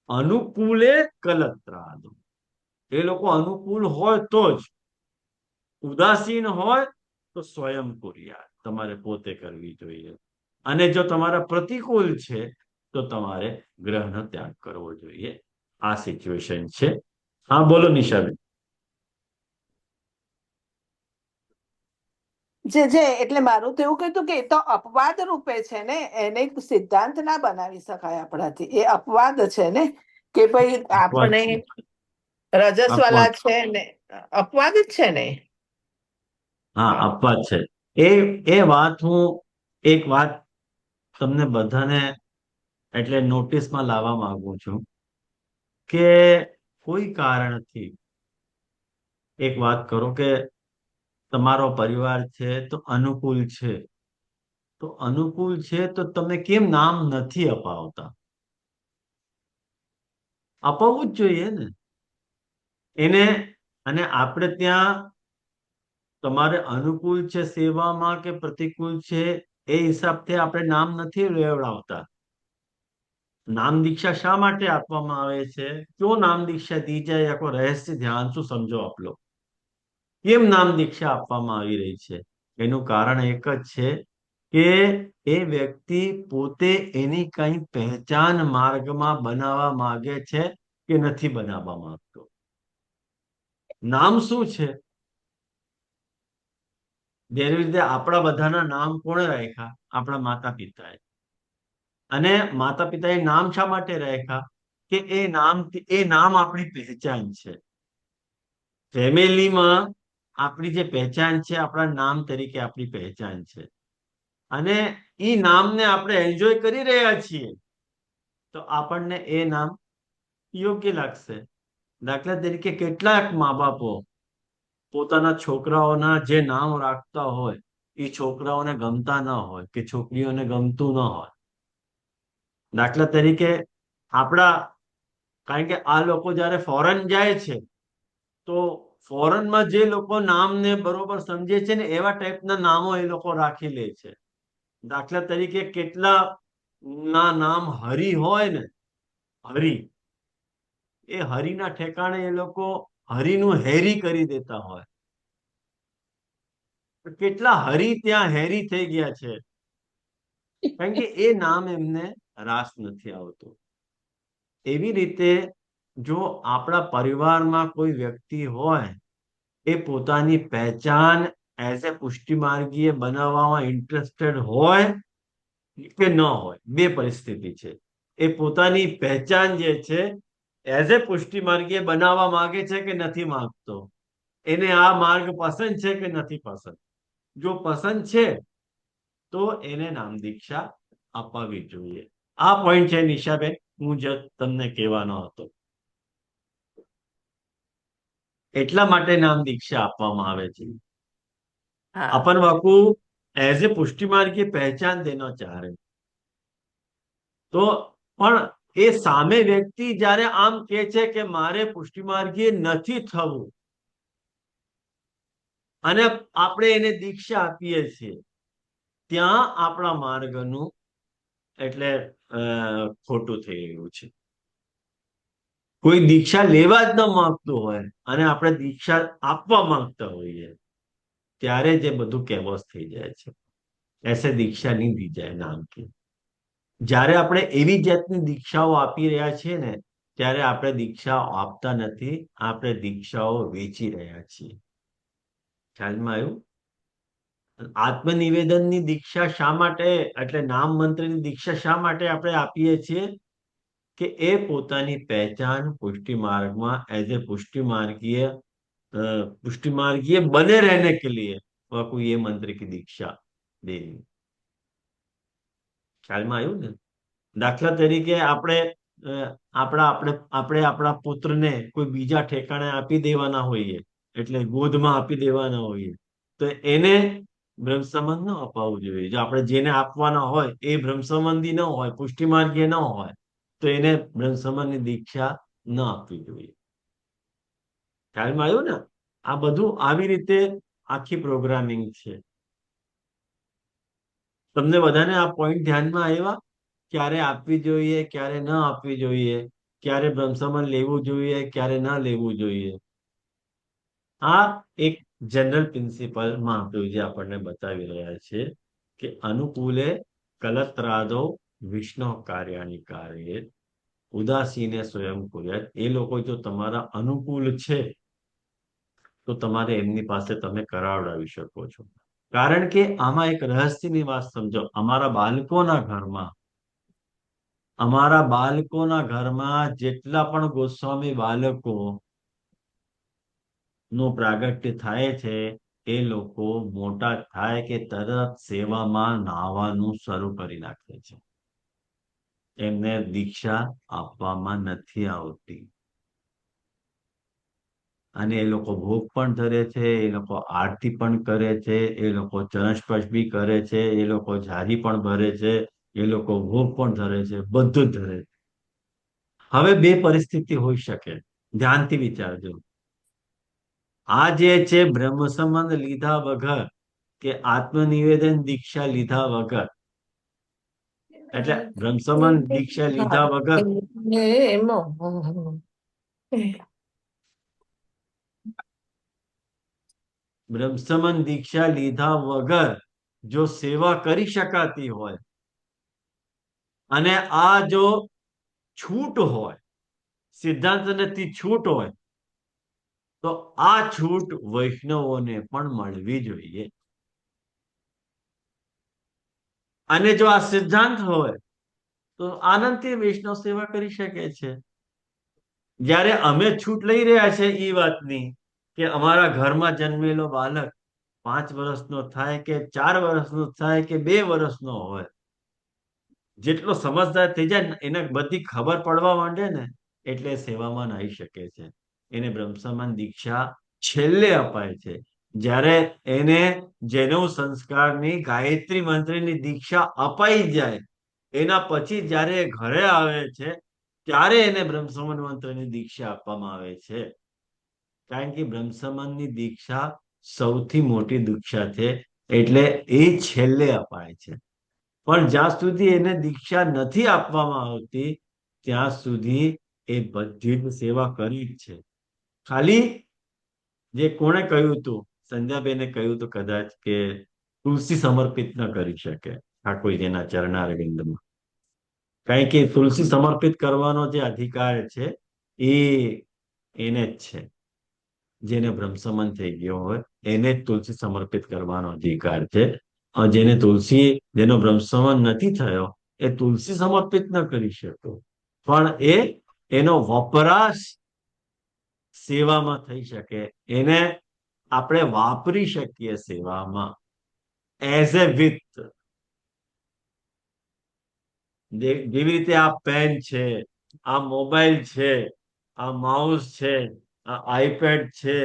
અનુકૂલે કલત્રાદો, એ લોકો અનુકૂળ હોય તો જ, ઉદાસીન હોય તો સ્વયં કુર્યા, તમારે પોતે કરવી જોઈએ. અને જો તમારા પ્રતિકૂળ છે તો તમારે ગ્રહનો ત્યાગ કરવો જોઈએ. આ સિચ્યુએશન છે. હા, બોલો નિશાબેન. એટલે મારું તો એવું કીધું કે એ તો અપવાદ રૂપે છે ને, એને સિદ્ધાંત ના બનાવી શકાય આપણાથી. એ અપવાદ છે ને કે ભાઈ આપણે રજસ્વાલા છે ને, અપવાદ જ છે ને. હા, અપવાદ છે. એ વાત હું એક વાત તમને બધાને એટલે નોટિસમાં લાવવા માંગુ છું કે કોઈ કારણથી એક વાત કરો કે તમારો પરિવાર છે તો અનુકૂળ છે, તો અનુકૂળ છે તો તમે કેમ નામ નથી અપાવતા? અપાવવું જ જોઈએ ને એને. અને આપણે ત્યાં તમારે અનુકૂળ છે સેવામાં કે પ્રતિકૂળ છે, એ હિસાબથી આપણે નામ નથી લેવડાવતા. નામ દીક્ષા શા માટે આપવામાં આવે છે? ક્यों નામ દીક્ષા दी जाए? આખો રહસ્ય ધ્યાન શું સમજો આપ લો. કેમ નામ દીક્ષા આપવામાં આવી રહી છે? એનું કારણ એક જ છે કે એ વ્યક્તિ પોતે એની કઈ પહેચાન માર્ગમાં બનાવવા માંગે છે કે નથી બનાવવા માંગતો. નામ શું છે? જેવી રીતે આપણા બધાના નામ કોણે રાખ્યા? આપણા માતા પિતાએ. અને માતા પિતાએ નામ શા માટે રાખ્યા? કે એ નામ આપણી પહેચાન છે. ફેમિલીમાં આપણી જે પહેચાન છે, આપણા નામ તરીકે આપણી પહેચાન છે. અને એ નામને આપણે એન્જોય કરી રહ્યા છીએ તો આપણને એ નામ યોગ્ય લાગશે. દાખલા તરીકે કેટલાક મા બાપો પોતાના છોકરાઓના જે નામ રાખતા હોય એ છોકરાઓને ગમતા ન હોય કે છોકરીઓને ગમતું ન હોય. દાખલા તરીકે આપણા, કારણ કે આ લોકો જયારે ફોરેન જાય છે તો ફોરેનમાં જે લોકો નામને બરોબર સમજે છે ને એવા ટાઈપના નામો એ લોકો રાખી લે છે. દાખલા તરીકે કેટલા ના નામ હરિ હોય ને, હરિ, એ હરિના ઠેકાણે એ લોકો હરિનું હેરી કરી દેતા હોય. કેટલા હરિ ત્યાં હેરી થઈ ગયા છે કારણ કે એ નામ એમને રાસ નથી આવતું. એવી રીતે જો આપણા પરિવારમાં કોઈ વ્યક્તિ હોય એ પોતાની પહેચાન એઝ એ પુષ્ટિ માર્ગીય બનાવવામાં ઇન્ટરેસ્ટેડ હોય કે ન હોય, બે પરિસ્થિતિ છે. એ પોતાની પહેચાન જે છે એઝ એ પુષ્ટિ માર્ગીય બનાવવા માંગે છે કે નથી માંગતો, એને આ માર્ગ પસંદ છે કે નથી પસંદ. જો પસંદ છે તો એને નામ દીક્ષા અપાવી જોઈએ. આ પોઈન્ટ છે નિશાબેન, હું જ તમને કહેવાનો હતો. એટલા માટે નામ દીક્ષા આપવામાં આવે છે. હા अपन वाकू एज ए पुष्टि मार्ग की पहचान देना चाह रहे तो પણ એ સામે વ્યક્તિ જ્યારે આમ કે છે કે મારે પુષ્ટિ માર્ગીય નથી થવું અને આપણે એને દીક્ષા આપીએ છીએ, ત્યાં આપણા માર્ગનું એટલે ખોટું થઈ રહ્યું છે. કોઈ દીક્ષા લેવા જ ન માંગતું હોય અને આપણે દીક્ષા આપવા માંગતા હોઈએ ત્યારે જે બધું કેવોસ થઈ જાય છે. એસે દીક્ષા નહીં દી જાય નામ की. જ્યારે આપણે એવી જાતની દીક્ષાઓ આપી રહ્યા છીએ ને ત્યારે આપણે દીક્ષાઓ આપતા નથી, આપણે દીક્ષાઓ વેચી રહ્યા છીએ. ખ્યાલમાં આવ્યું? આત્મનિવેદનની દીક્ષા શા માટે, એટલે નામ મંત્રની દીક્ષા શા માટે આપણે આપીએ છીએ? કે એ પોતાની પહેચાન પુષ્ટિ માર્ગમાં एज ए पुष्टि मार्गीय बने रहने के लिए आपको ये मंत्र की दीक्षा देनी. ખ્યાલમાં આવ્યું ને? દાખલા તરીકે આપણે આપણા પુત્રને કોઈ બીજા ઠેકાણે આપી દેવાના હોઈએ, એટલે ગોદમાં આપી દેવાના હોઈએ તો એને બ્રહ્મસંબંધ ન અપાવવું જોઈએ. જો આપણે જેને આપવાના હોય એ બ્રહ્મસંબંધી ન હોય, પુષ્ટિ માર્ગીય ન હોય તો એને બ્રહ્મસંબંધની દીક્ષા ન આપવી જોઈએ. ખ્યાલમાં આવ્યું ને? આ બધું આવી રીતે આખી પ્રોગ્રામિંગ છે. તમને બધાને આ પોઈન્ટ ધ્યાનમાં આવ્યા? ક્યારે આપવી જોઈએ, ક્યારે ન આપવી જોઈએ, ક્યારે બ્રહ્મસંબંધ લેવું જોઈએ, ક્યારે ન લેવું જોઈએ. આ એક જનરલ પ્રિન્સિપલ મહાપ્રભુજી આપણને બતાવી રહ્યા છે કે અનુકૂલે કલત્રાદો વિષ્ણુ કાર્યાની કાર્ય ઉદાસીને સ્વયં કુર્યાત. એ લોકો જો તમારા અનુકૂળ છે તો તમારે એમની પાસે તમે કરાવડાવી શકો છો. કારણ કે આમાં એક રહસ્યની વાત સમજો. અમારા બાળકોના ઘરમાં જેટલા પણ ગોસ્વામી બાળકો નું પ્રાગટ્ય થાય છે એ લોકો મોટા થાય કે તરત સેવામાં નાહવાનું શરૂ કરી નાખે છે. એમને દીક્ષા આપવામાં નથી આવતી અને એ લોકો ભોગ પણ ધરે છે, એ લોકો આરતી પણ કરે છે, એ લોકો ચરણ સ્પર્શ બી કરે છે, એ લોકો જારી પણ ભરે છે, એ લોકો ભોગ પણ ધરે છે, બધું જ ધરે છે. હવે બે પરિસ્થિતિ હોઈ શકે, ધ્યાનથી વિચારજો. આ જે છે બ્રહ્મ સંબંધ લીધા વગર કે આત્મનિવેદન દીક્ષા લીધા વગર, એટલે બ્રહ્મ સંબંધ દીક્ષા લીધા વગર બ્રહ્મસંબંધ દીક્ષા લીધા વગર જો સેવા કરી શકાતી હોય અને આ જો છૂટ હોય, સિદ્ધાંતથી છૂટ હોય, તો આ છૂટ વૈષ્ણવોને પણ મળવી જોઈએ. અને જો આ સિદ્ધાંત હોય તો આનંદથી વૈષ્ણવ સેવા કરી શકે છે. જ્યારે અમે છૂટ લઈ રહ્યા છે એ વાતની કે અમારા ઘરમાં જન્મેલો બાળક 5 વર્ષનો થાય કે 4 વર્ષનો થાય કે 2 વર્ષનો હોય, જેટલો સમજદાર થઈ જાય એને બધી ખબર પડવા માંડે ને એટલે સેવામાં આવી શકે છે. એને બ્રહ્મ સમાન દીક્ષા છેલ્લે અપાય છે. જ્યારે એને જૈનવ સંસ્કારની ગાયત્રી મંત્રની દીક્ષા અપાઈ જાય એના પછી જ્યારે ઘરે આવે છે ત્યારે એને બ્રહ્મ સમાન મંત્રની દીક્ષા આપવામાં આવે છે. કારણ કે બ્રહ્મ સમાનની દીક્ષા સૌથી મોટી દીક્ષા છે એટલે એ છેલ્લે અપાય છે. પણ જ્યાં સુધી એને દીક્ષા નથી આપવામાં આવતી ત્યાં સુધી એ બધી જ સેવા કરી જ છે. ખાલી જે કોણે કહ્યું હતું, સંધ્યાબેને કહ્યું હતું કદાચ કે તુલસી સમર્પિત ન કરી શકે ઠાકોરજીના ચરણારવિંદમાં. કારણ કે તુલસી સમર્પિત કરવાનો જે અધિકાર છે એ એને જ છે. જેને બ્રહ્મસમન થઈ ગયો હોય એને જ તુલસી સમર્પિત કરવાનો અધિકાર છે. જેનો બ્રહ્મસમન નથી થયો એ તુલસી સમર્પિત ન કરી શકો, પણ એનો વપરાશ સેવામાં થઈ શકે, એને આપણે વાપરી શકીએ સેવામાં એઝ એ વિથ. જેવી રીતે આ પેન છે, આ મોબાઈલ છે, આ માઉસ છે, આ આઈપેડ છે,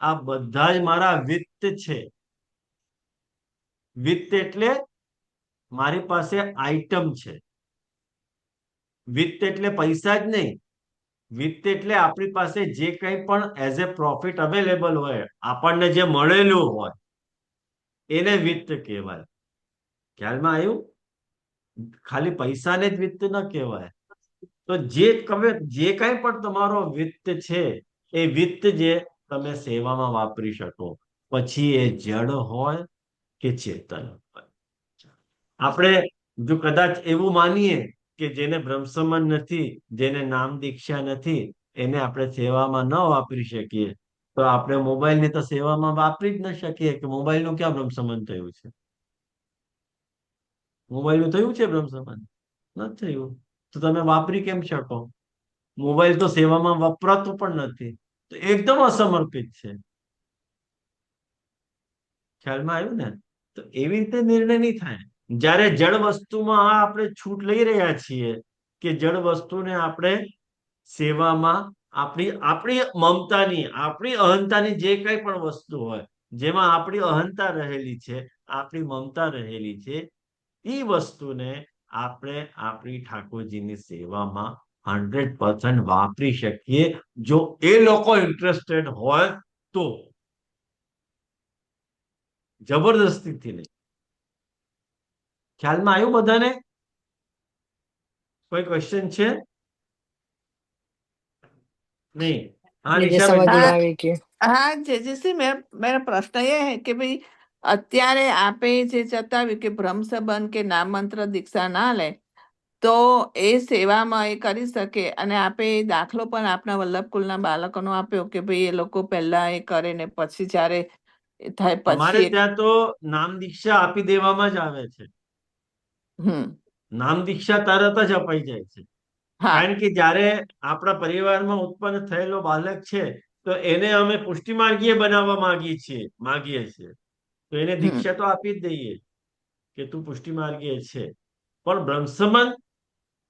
આ બધા જ મારા વિત્ત છે. વિત્ત એટલે મારી પાસે આઈટમ છે. વિત્ત એટલે પૈસા જ નહીં. વિત્ત એટલે આપણી પાસે જે કંઈ પણ એઝ એ પ્રોફિટ અવેલેબલ હોય, આપણને જે મળેલું હોય એને વિત્ત કહેવાય. ખ્યાલમાં આવ્યું? ખાલી પૈસાને જ વિત્ત ન કહેવાય. તો જે કંઈ પણ તમારો વિત્ત છે એ વિત્ત જે તમે સેવામાં વાપરી શકો, પછી એ જડ હોય કે ચેતન હોય. આપણે જો કદાચ એવું માનીએ કે જેને બ્રહ્મસમન નથી, જેને નામ દીક્ષા નથી, એને આપણે સેવામાં ન વાપરી શકીએ, તો આપણે મોબાઈલને તો સેવામાં વાપરી જ ન શકીએ કે મોબાઈલનું ક્યાં બ્રહ્મસમન થયું છે? મોબાઈલનું થયું છે બ્રહ્મસમન? નથી થયું. તો તમે વાપરી કેમ શકો? મોબાઈલ તો સેવામાં વપરાતું પણ નથી, તો એકદમ અસમર્પિત છે. ખ્યાલમાં આવ્યું ને? તો એવી રીતે નિર્ણય નહીં થાય. જ્યારે જળ વસ્તુમાં આપણે છૂટ લઈ રહ્યા છીએ કે જળ વસ્તુને આપણે સેવામાં આપણી મમતાની, આપણી અહંતાની જે કંઈ પણ વસ્તુ હોય જેમાં આપણી અહંતા રહેલી છે, આપણી મમતા રહેલી છે, એ વસ્તુને આપણે આપણી ઠાકોરજીની સેવામાં 100% વાપરી શકીએ જો એ લોકો ઇન્ટરેસ્ટેડ હોય તો. જબરદસ્તીથી નહીં. ખ્યાલમાં આવ્યું બધાને? કોઈ ક્વેશ્ચન છે? नहीं। हाँ मुझे निशा समझ बेटा। में हाँ आवे कि हाँ जैसे मेरा प्रश्न ये है कि भाई અત્યારે આપે જે ચતાવ્યું કે બ્રહ્મ સંબંધ કે નામ મંત્ર દીક્ષા ના લે તો એ સેવામાં એ કરી શકે, અને આપે એ દાખલો પણ આપણા વલ્લભકુલના બાળકોનો આપ્યો કે ભાઈ એ લોકો પહેલા એ કરે ને પછી જ્યારે થાય हमारे પછી ત્યાં તો નામ દીક્ષા આપી દેવામાં જ આવે છે। નામ દીક્ષા તરત જ અપાઈ જાય છે। હા કારણ કે જ્યારે આપણા પરિવારમાં ઉત્પન્ન થયેલો બાળક છે તો એને અમે પુષ્ટિ માર્ગીય બનાવવા માંગીએ છીએ તો એને દીક્ષા તો આપી જ દઈએ કે તું પુષ્ટિ માર્ગીય છે, પણ બ્રહ્મસંબંધ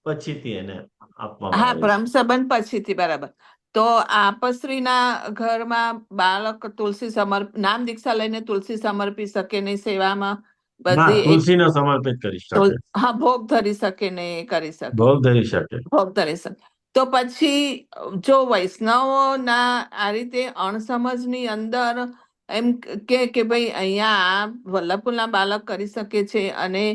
પછીથી એને આપવામાં હા આવે બ્રહ્મ છે। સંબંધ પછીથી બરાબર। તો આપશ્રીના ઘરમાં બાળક નામ દીક્ષા લઈને તુલસી સમર્પી શકે નહીં સેવામાં ના, બધી એક તુલસીને સમર્પિત કરી શકે, હા ભોગ ધરી શકે ને એ કરી શકે ભોગ ધરી શકે। ભોગ ધરી શકે। તો પછી જો વૈષ્ણવોના આ રીતે અણસમજની અંદર એમ કે ભાઈ અહીંયા આ વલ્લભકુલના બાળક કરી શકે છે અને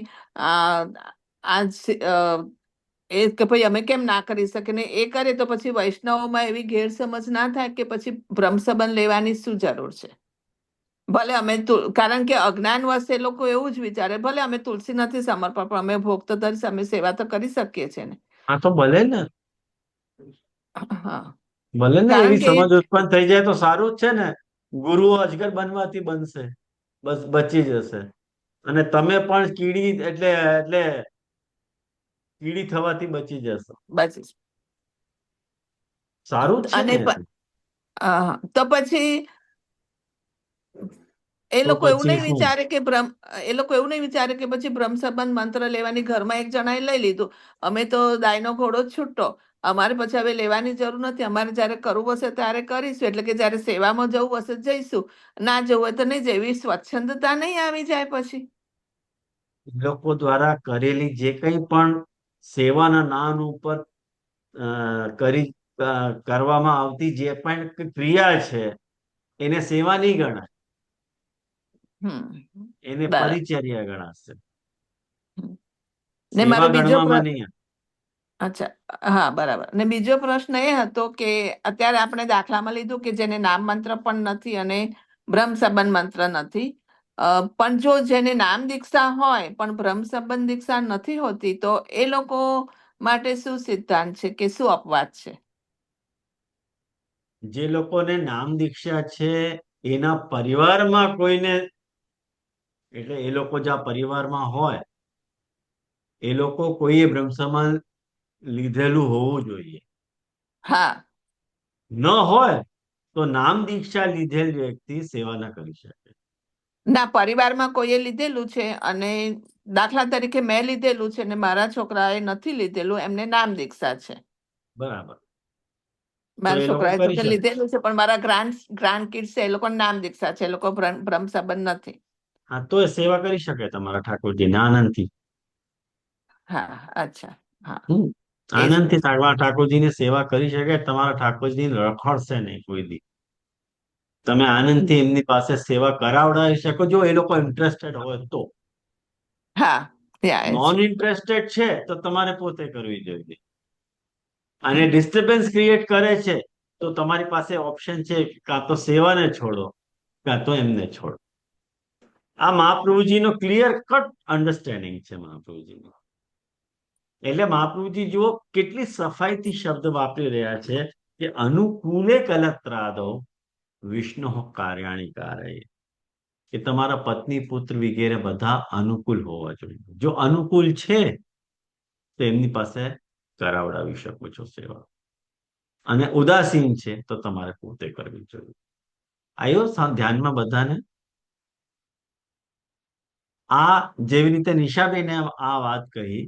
એ કે ભાઈ અમે કેમ ના કરી શકીએ ને એ કરે તો પછી વૈષ્ણવોમાં એવી ગેરસમજ ના થાય કે પછી બ્રહ્મસંબંધ લેવાની શું જરૂર છે? ભલે અમે કારણ કે અજ્ઞાન વશે એ લોકો એવું જ વિચારે ભલે અમે તુલસી નથી સમર્પણ પણ અમે ભોગ તો ધરીશ, અમે સેવા તો કરી શકીએ છીએ ને. હા તો ભલે ને, હા ભલે ને કારણ એવી કે સમજ ઉત્પન્ન થઈ જાય તો સારું જ છે ને. ગુરુ અજગર બનવાથી બનશે, બસ બચી જશે. અને તમે પણ કીડી એટલે એટલે કીડી થવાથી બચી જશો. બસ સારું જ છે અને ને એ તો. તો પછી એ તો લોકો એવું પછી નહીં શું? વિચારે કે એ લોકો એવું નહીં વિચારે કે પછી બ્રહ્મ સંબંધ મંત્ર લેવાની ઘરમાં એક જણાએ લઈ લીધું, અમે તો દાયનો ઘોડો જ છૂટો, અમારે પછી હવે લેવાની જરૂર નથી, અમારે જ્યારે કરવું હશે ત્યારે કરીશું, એટલે કે જ્યારે સેવામાં જવું હશે જઈશું, ના જવું હોય તો નહીં, જેવી સ્વચ્છંદતા નહીં આવી જાય પછી. લોકો દ્વારા કરેલી જે કંઈ પણ સેવાના નામ ઉપર કરી કરવામાં આવતી જે પણ ક્રિયા છે એને સેવા નહીં ગણાય, એને બરાબર. પરિચર્યા ગણાશે. ને મારો સેવા બીજો ગણવામાં નહીં. અચ્છા, હા બરાબર. ને બીજો પ્રશ્ન એ હતો કે અત્યારે આપણે દાખલામાં લીધું કે જેને નામ મંત્ર પણ નથી અને બ્રહ્મ સંબંધ મંત્ર નથી, પણ જો જેને નામ દીક્ષા હોય પણ બ્રહ્મ સંબંધ દીક્ષા નથી હોતી, તો એ લોકો માટે શું સિદ્ધાંત છે કે શું અપવાદ છે? જે લોકોને નામ દીક્ષા છે એના પરિવારમાં કોઈને, એટલે એ લોકો જ્યાં પરિવારમાં હોય એ લોકો કોઈએ બ્રહ્મ સંબંધ લીધેલું હોવું જોઈએ. હા ન હોય તો નામ દીક્ષા લીધેલ વ્યક્તિ સેવા ન કરી શકે. ના, પરિવારમાં કોઈએ લીધેલું છે અને દાખલા તરીકે મેં લીધેલું છે ને મારા છોકરાએ નથી લીધેલું, એમને નામ દીક્ષા છે. બરાબર, તો મારા એ લોકો છોકરાએ તો કરી કે શકે. લીધેલું છે પણ મારા ગ્રાન્ડ કિડ્સ એ લોકો નામ દીક્ષા છે, એ લોકો બ્રહ્મ સંબંધ નથી. હા તો એ સેવા કરી શકે તમારા ઠાકોરજીને આનંદથી. હા અચ્છા, હા એ જ આનંદથી પ્રશ્ન. તમારા ઠાકોરજીની સેવા કરી શકે. તમારા ઠાકોરજી રખડશે નહીં કોઈ દી. તમે આનંદથી એમની પાસે સેવા કરાવડાવી શકો જો એ લોકો ઇન્ટરેસ્ટેડ હોય તો. હા ત્યાં એ નોન છે. ઇન્ટરેસ્ટેડ છે તો તમારે પોતે કરવી જોઈએ. અને ડિસ્ટર્બન્સ ક્રિએટ કરે છે તો તમારી પાસે ઓપ્શન છે, કાં તો સેવાને છોડો કાં તો એમને છોડો. આ મહાપ્રભુજીનો ક્લિયર કટ અન્ડરસ્ટેન્ડિંગ છે મહાપ્રભુજીનો. એટલે મહાપ્રભુજી જુઓ કેટલી સફાઈથી શબ્દ વાપરી રહ્યા છે કે અનુકૂલે કલત્રાદો વિષ્ણુ કાર્યાણી કારય, કે તમારા પત્ની પુત્ર વગેરે બધા અનુકૂળ હોવા જોઈએ. જો અનુકૂળ છે તો એમની પાસે કરાવડાવી શકો છો સેવા, અને ઉદાસીન છે તો તમારે પોતે કરવી જોઈએ. આવ્યો ધ્યાનમાં બધાને? આ જેવી રીતે નિશાબેને આ વાત કહી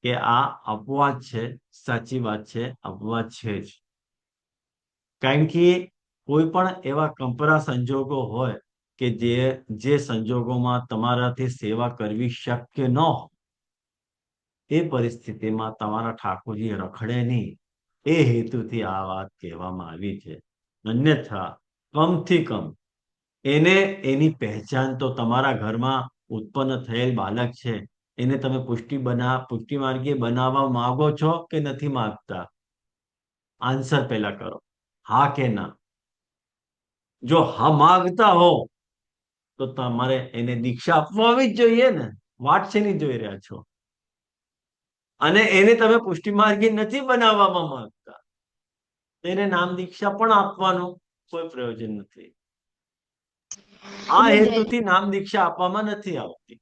કે આ અપવાદ છે, સાચી વાત છે, અપવાદ છે જ. કારણ કે કોઈ પણ એવા કંપરા સંજોગો હોય કે જે સંજોગોમાં તમારાથી સેવા કરવી શક્ય ન હોય, એ પરિસ્થિતિમાં તમારા ઠાકોરજી રખડે નહીં એ હેતુથી આ વાત કહેવામાં આવી છે. અન્યથા કમથી કમ એને એની પહેચાન તો તમારા ઘરમાં ઉત્પન્ન થયેલ બાળક છે એને તમે પુષ્ટિ માર્ગીય બનાવવા માંગો છો કે નથી માંગતા? આન્સર પહેલા કરો, હા કે ના. જો હા માંગતા હો તો તમારે એને દીક્ષા આપવાની જ જોઈએ ને. વાટ શેની જોઈ રહ્યા છો? અને એને તમે પુષ્ટિ માર્ગી નથી બનાવવામાં માંગતા, એને નામ દીક્ષા પણ આપવાનું કોઈ પ્રયોજન નથી. આ એટલે હેતુથી નામ દીક્ષા આપવામાં નથી આવતી.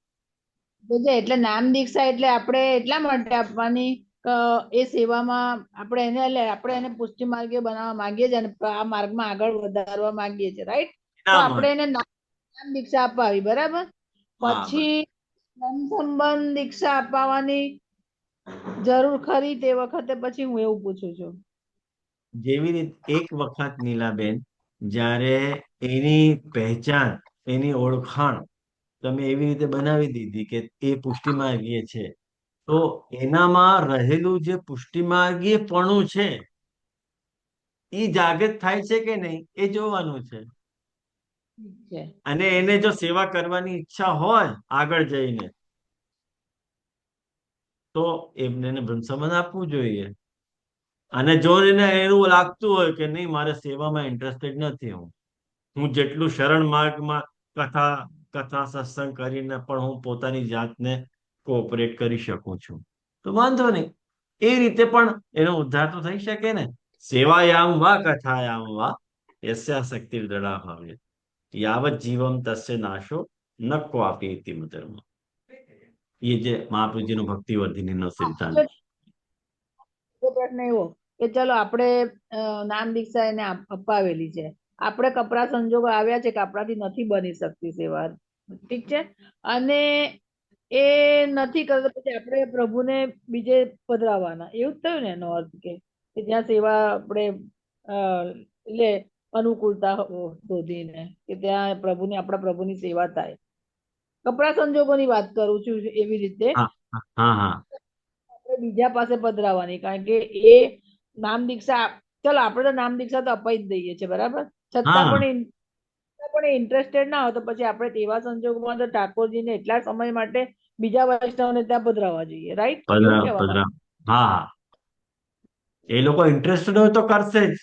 એટલે નામ દીક્ષા એટલે આપણે એટલા માટે આપવાની કે એ સેવામાં આપણે એને પુષ્ટિ માર્ગીય બનાવવા માંગીએ છીએ અને આ માર્ગમાં આગળ વધારવા માંગીએ છીએ, રાઈટ? તો એના આપણે માટે. એને નામ દીક્ષા અપાવી, બરાબર. હા, પછી ધન સંબંધ દીક્ષા અપાવવાની જરૂર ખરી તે વખતે પછી હું એવું પૂછું છું. જેવી રીતે એક વખત નીલાબેન, જ્યારે એની પહેચાન, એની ઓળખાણ તમે એવી રીતે બનાવી દીધી કે એ પુષ્ટિમાર્ગીય છે, તો એનામાં રહેલું જે પુષ્ટિમાર્ગીયપણું છે એ જાગૃત થાય છે કે નહીં એ જોવાનું છે. છે અને એને જો સેવા કરવાની ઈચ્છા હોય આગળ જઈને તો એમને બ્રહ્મ સંબંધ આપવું જોઈએ. અને જો એને એવું લાગતું હોય કે નહીં મારે સેવામાં ઇન્ટરેસ્ટેડ નથી, હું જેટલું શરણ માર્ગમાં કથા કથા સત્સંગ કરીને પણ હું પોતાની જાતને કોઓપરેટ કરી શકું છું, તો વાંધો નહીં. એ રીતે પણ એનો ઉદ્ધાર તો થઈ શકે ને. સેવાયામ વા કથાયામ વા યસ્યા શક્તિ દૃઢા ભાવે યાવત જીવમ તસ્ય નાશો ન ક્વાપી ઇતિ ધર્મ. એ જે મહાપ્રભુજીનો ભક્તિવર્ધિનીનો સિદ્ધાંત. બીજો પ્રશ્ન એવો કે ચલો આપણે નામ દીક્ષા એને અપાવેલી છે, આપણે કપરા સંજોગો આવ્યા છે કે આપણાથી નથી બની શકતી સેવા, ઠીક છે, અને એ નથી કરતો, પછી આપણે પ્રભુને બીજે પધરાવાના, એવું જ થયું ને એનો અર્થ કે જ્યાં સેવા આપણે એટલે અનુકૂળતા શોધીને કે ત્યાં પ્રભુની આપણા પ્રભુની સેવા થાય. કપરા સંજોગોની વાત કરું છું એવી રીતે હા હા હા આપણે બીજા પાસે પધરાવાની, કારણ કે એ નામ દીક્ષા, ચલો આપણે તો નામ દીક્ષા તો અપાઈ જ દઈએ છીએ, બરાબર, છતાં હા પણ ઇન્ટરેસ્ટેડ ના હોય તો પછી આપણે તેવા સંજોગોમાં તો ઠાકોરજીને એટલા સમય માટે બીજા વૈષ્ણવને ત્યાં પધરાવવા જોઈએ, રાઈટ? એવું પધરાવ કહેવા પધરાવ હા હા, એ લોકો ઇન્ટરેસ્ટેડ હોય તો કરશે જ.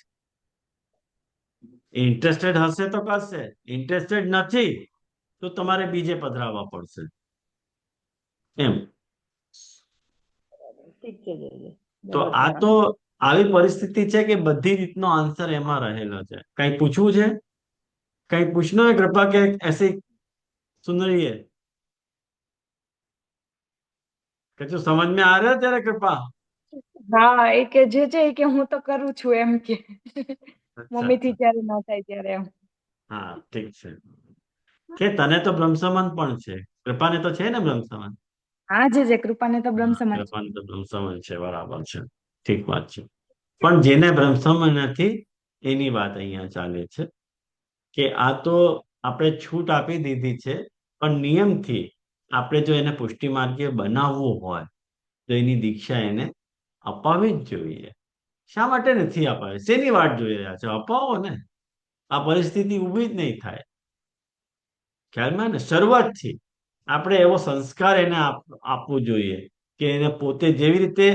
ઇન્ટરેસ્ટેડ હશે તો કરશે, ઇન્ટરેસ્ટેડ નથી તો તમારે બીજે પધરાવવા પડશે એમ. માંગે. ઠીક છે જયજી. તો બરાબર આ જાણ. તો આવી પરિસ્થિતિ છે કે બધી રીતનો આન્સર એમાં રહેલો છે. કઈ પૂછવું છે? કઈ પૂછનો है कृपा के ऐसे सुन रही है? કશું સમજ में आ रहा है तेरे कृपा? હા એ કે જે છે એ કે હું તો કરું છું એમ કે અચ્છા મમ્મી થી અચ્છા જ્યારે ન થાય ત્યારે એમ. હા ઠીક છે. કે તને તો બ્રહ્મસમાન પણ છે, કૃપાને તો છે ને બ્રહ્મસમાન. હા જે કૃપાને તો બ્રહ્મ હા, સમાન છે. કૃપાને તો બ્રહ્મસમાન છે, બરાબર છે, ઠીક વાત છે. પણ જેને બ્રહ્મસમાન નથી એની વાત અહીંયા ચાલે છે કે આ તો આપણે છૂટ આપી દીધી છે, પણ નિયમથી આપણે જો એને પુષ્ટિ માર્ગીય બનાવવું હોય તો એની દીક્ષા એને અપાવવી જ જોઈએ. શા માટે નથી અપાવી? શેની વાટ જોઈ રહ્યા છો? અપાવો ને. આ પરિસ્થિતિ ઊભી જ નહીં થાય. ખ્યાલમાં ને, શરૂઆતથી આપણે એવો સંસ્કાર એને આપવું જોઈએ કે એને પોતે જેવી રીતે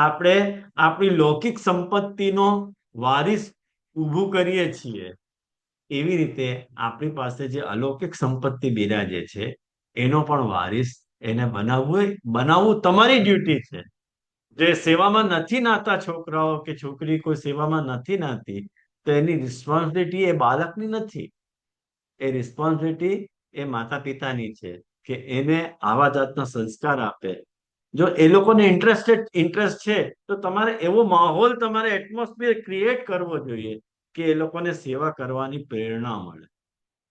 આપણે આપણી લૌકિક સંપત્તિનો વારિસ ઊભું કરીએ છીએ, એવી રીતે આપણી પાસે જે અલૌકિક સંપત્તિ બિરાજે છે એનો પણ વારિસ એને બનાવવું તમારી ડ્યુટી છે. જે સેવામાં નથી નાતા છોકરાઓ કે છોકરી કોઈ સેવામાં નથી નાતી, તો એની રિસ્પોન્સિબિલિટી એ બાળકની નથી, એ રિસ્પોન્સિબિલિટી એ માતા પિતાની છે કે એને આવા જાતના સંસ્કાર આપે. જો એ લોકોને ઇન્ટરેસ્ટ છે તો તમારે એવો માહોલ, તમારે એટમોસ્ફિયર ક્રિએટ કરવો જોઈએ કે એ લોકોને સેવા કરવાની પ્રેરણા મળે,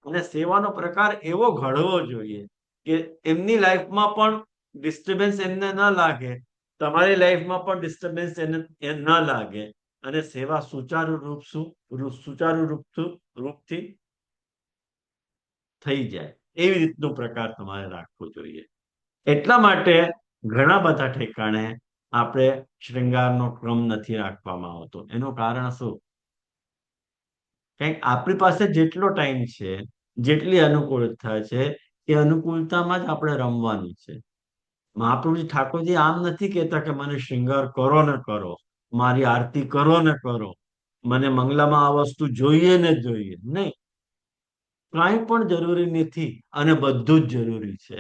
અને સેવાનો પ્રકાર એવો ઘડવો જોઈએ કે એમની લાઈફમાં પણ ડિસ્ટર્બન્સ એમને ન લાગે, તમારી લાઈફમાં પણ ડિસ્ટર્બન્સ એને ન લાગે, અને સેવા સુચારુ રૂપથી થઈ જાય એવી રીતનો પ્રકાર તમારે રાખવો જોઈએ. એટલા માટે ઘણા બધા ઠેકાણે આપણે શૃંગારનો ક્રમ નથી રાખવામાં આવતો. એનું કારણ શું? કંઈક આપણી પાસે જેટલો ટાઈમ છે, જેટલી અનુકૂળતા છે, એ અનુકૂળતામાં જ આપણે રમવાનું છે. મહાપ્રભુજી ઠાકોરજી આમ નથી કહેતા કે મને શૃંગાર કરો ને કરો, મારી આરતી કરો ને કરો, મને મંગલામાં આ વસ્તુ જોઈએ ને જોઈએ નહીં. કાંઈ પણ જરૂરી નથી અને બધું જ જરૂરી છે.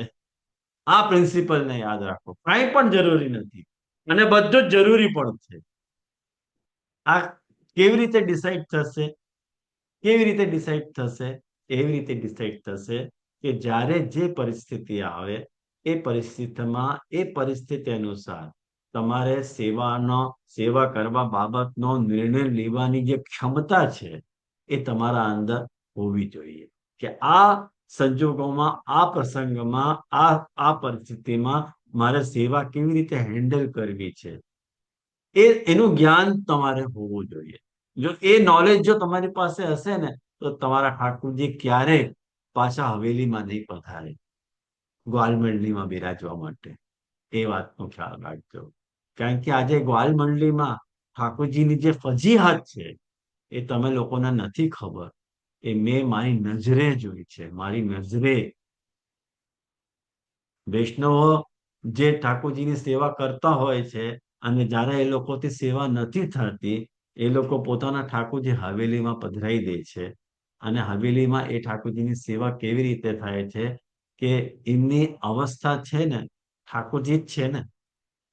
આ પ્રિન્સિપલને યાદ રાખો. કાંઈ પણ જરૂરી નથી અને બધું જ જરૂરી પણ છે. આ કેવી રીતે ડિસાઈડ થશે? કેવી રીતે ડિસાઈડ થશે? એવી રીતે ડિસાઈડ થશે કે જ્યારે જે પરિસ્થિતિ આવે એ પરિસ્થિતિમાં એ પરિસ્થિતિ અનુસાર તમારે સેવા કરવા બાબતનો નિર્ણય લેવાની જે ક્ષમતા છે એ તમારા અંદર હોવી જોઈએ કે આ સંજોગોમાં, આ પ્રસંગમાં, આ પરિસ્થિતિમાં મારે સેવા કેવી રીતે હેન્ડલ કરવી છે, એનું જ્ઞાન તમારે હોવું જોઈએ. જો એ નોલેજ જો તમારી પાસે હશે ને તો તમારા ઠાકોરજી ક્યારેય પાછા હવેલીમાં નહીં પધારે ગ્વાલ મંડળીમાં બિરાજવા માટે. એ વાતનો ખ્યાલ રાખજો. કારણ કે આજે ગ્વાલ મંડળીમાં ઠાકોરજીની જે ફજીહત છે એ તમે લોકોને નથી ખબર. એ મેં મારી નજરે જોઈ છે, મારી નજરે. વૈષ્ણવો જે ઠાકોરજીની સેવા કરતા હોય છે અને જ્યારે એ લોકોથી સેવા નથી થતી, એ લોકો પોતાના ઠાકોરજી હવેલીમાં પધરાઈ દે છે અને હવેલીમાં એ ઠાકોરજીની સેવા કેવી રીતે થાય છે કે એમની અવસ્થા છે ને ઠાકોરજી જ છે ને.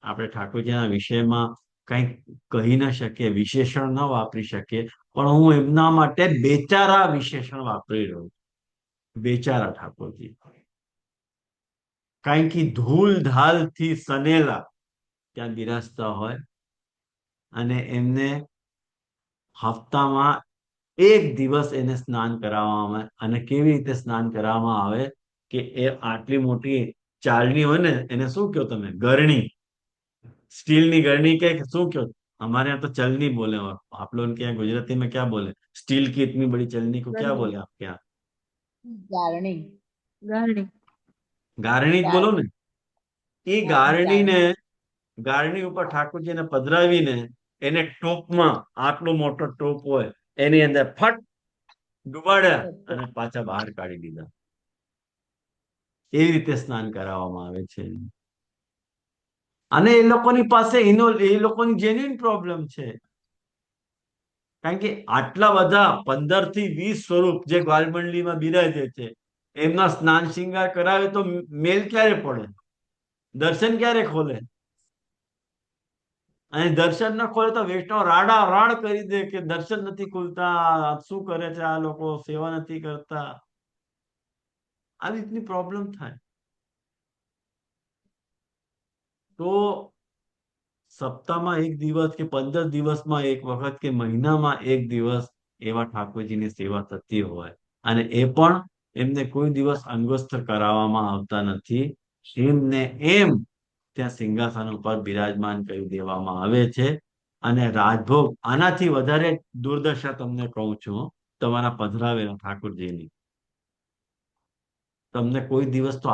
આપણે ઠાકોરજીના વિષયમાં કંઈક કહી ન શકીએ, વિશેષણ ન વાપરી શકીએ, પણ હું એમના માટે બેચારા વિશેષણ વાપરી રહ્યો છું. બેચારા ઠાકોરજી, કારણ કે ધૂલ ધાલથી સનેલા ત્યાં બિરાજતા હોય અને એમને હપ્તામાં એક દિવસ એને સ્નાન કરાવવામાં આવે. અને કેવી રીતે સ્નાન કરાવવામાં આવે કે એ આટલી મોટી ચાલણી હોય ને, એને શું કહો તમે, ગરણી, સ્ટીલની ગરણી કે શું કહો? हमारे यहाँ तो चलनी बोले, और आप लोग के यहाँ गुजराती में क्या बोले? स्टील की इतनी बड़ी चलनी को क्या बोले आपके यहाँ? ગારણી ગારણી. ગારણી જ બોલો ને. એ ગારણી ગારણી ઉપર ઠાકોરજીને પધરાવીને એને ટોપમાં, આટલો મોટો ટોપ હોય એની અંદર ફટ ડુબાડ્યા અને પાછા બહાર કાઢી દીધા. એવી રીતે સ્નાન કરાવવામાં આવે છે. અને એ લોકોની પાસે એ લોકોની જેન્યુઇન પ્રોબ્લેમ છે. કારણ કે આટલા બધા 15 થી 20 સ્વરૂપ જે ગ્વાલમંડલીમાં બિરાજે છે, એમના સ્નાન શૃંગાર કરાવે તો મેલ ક્યારે પડે? દર્શન ક્યારે ખોલે? અને દર્શન ન ખોલે તો વૈષ્ણવ રાડા રાડ કરી દે કે દર્શન નથી ખુલતા, શું કરે છે આ લોકો, સેવા નથી કરતા. આવી રીતની પ્રોબ્લેમ થાય. તો સપ્તાહમાં એક દિવસ કે 15 દિવસમાં એક વખત કે મહિનામાં એક દિવસ એવા ઠાકોરજીની સેવા થતી હોય, અને એ પણ એમને કોઈ દિવસ અંગોસ્ત્ર કરાવવામાં આવતા નથી. એમને એમ ત્યાં સિંહાસન ઉપર બિરાજમાન કરી દેવામાં આવે છે. અને રાજભોગ, આનાથી વધારે દુર્દશા તમને કહું છું, તમારા પધરાવેલા ઠાકોરજીની. તમને કોઈ દિવસ તો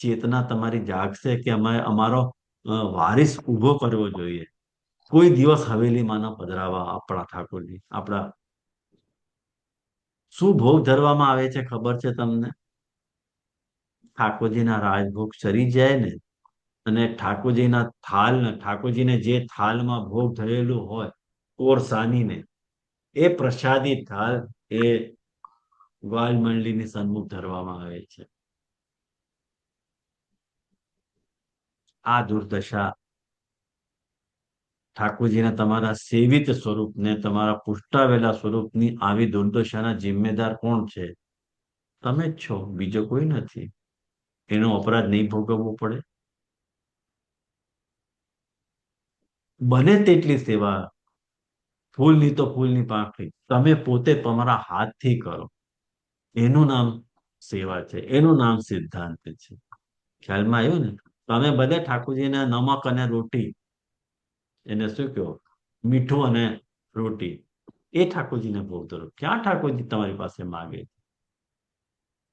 ચેતના તમારી જાગશે કે અમારો વારિસ ઉભો કરવો જોઈએ. કોઈ દિવસ હવેલીમાં ન પધરાવા આપણા ઠાકોરજી. આપણા શું ભોગ ધરવામાં આવે છે ખબર છે તમને? ઠાકોરજીના રાજભોગ સરી જાય ને, અને ઠાકોરજીને જે થાળમાં ભોગ ધરેલું હોય, કોરસાનીને, એ પ્રસાદી થાળ એ ગ્વાલમંડલીની સન્મુખ ધરવામાં આવે છે. આ દુર્દશા ઠાકોરજીના તમારા સેવિત સ્વરૂપને, તમારા પુષ્ટાવેલા સ્વરૂપની આવી દુર્દશાના જિમ્મેદાર કોણ છે? તમે જ છો, બીજો કોઈ નથી. એનો અપરાધ નહીં ભોગવવો પડે? બને તેટલી સેવા, ફૂલની તો ફૂલની પાંખડી તમે પોતે તમારા હાથથી કરો. એનું નામ સેવા છે, એનું નામ સિદ્ધાંત છે. ખ્યાલમાં આવ્યું ને? તમે બધે ઠાકોરજીને નમક અને રોટી, એને શું કહો, મીઠું અને રોટી, એ ઠાકોરજીને ભોગ ધરો. ક્યાં ઠાકોરજી તમારી પાસે માગે?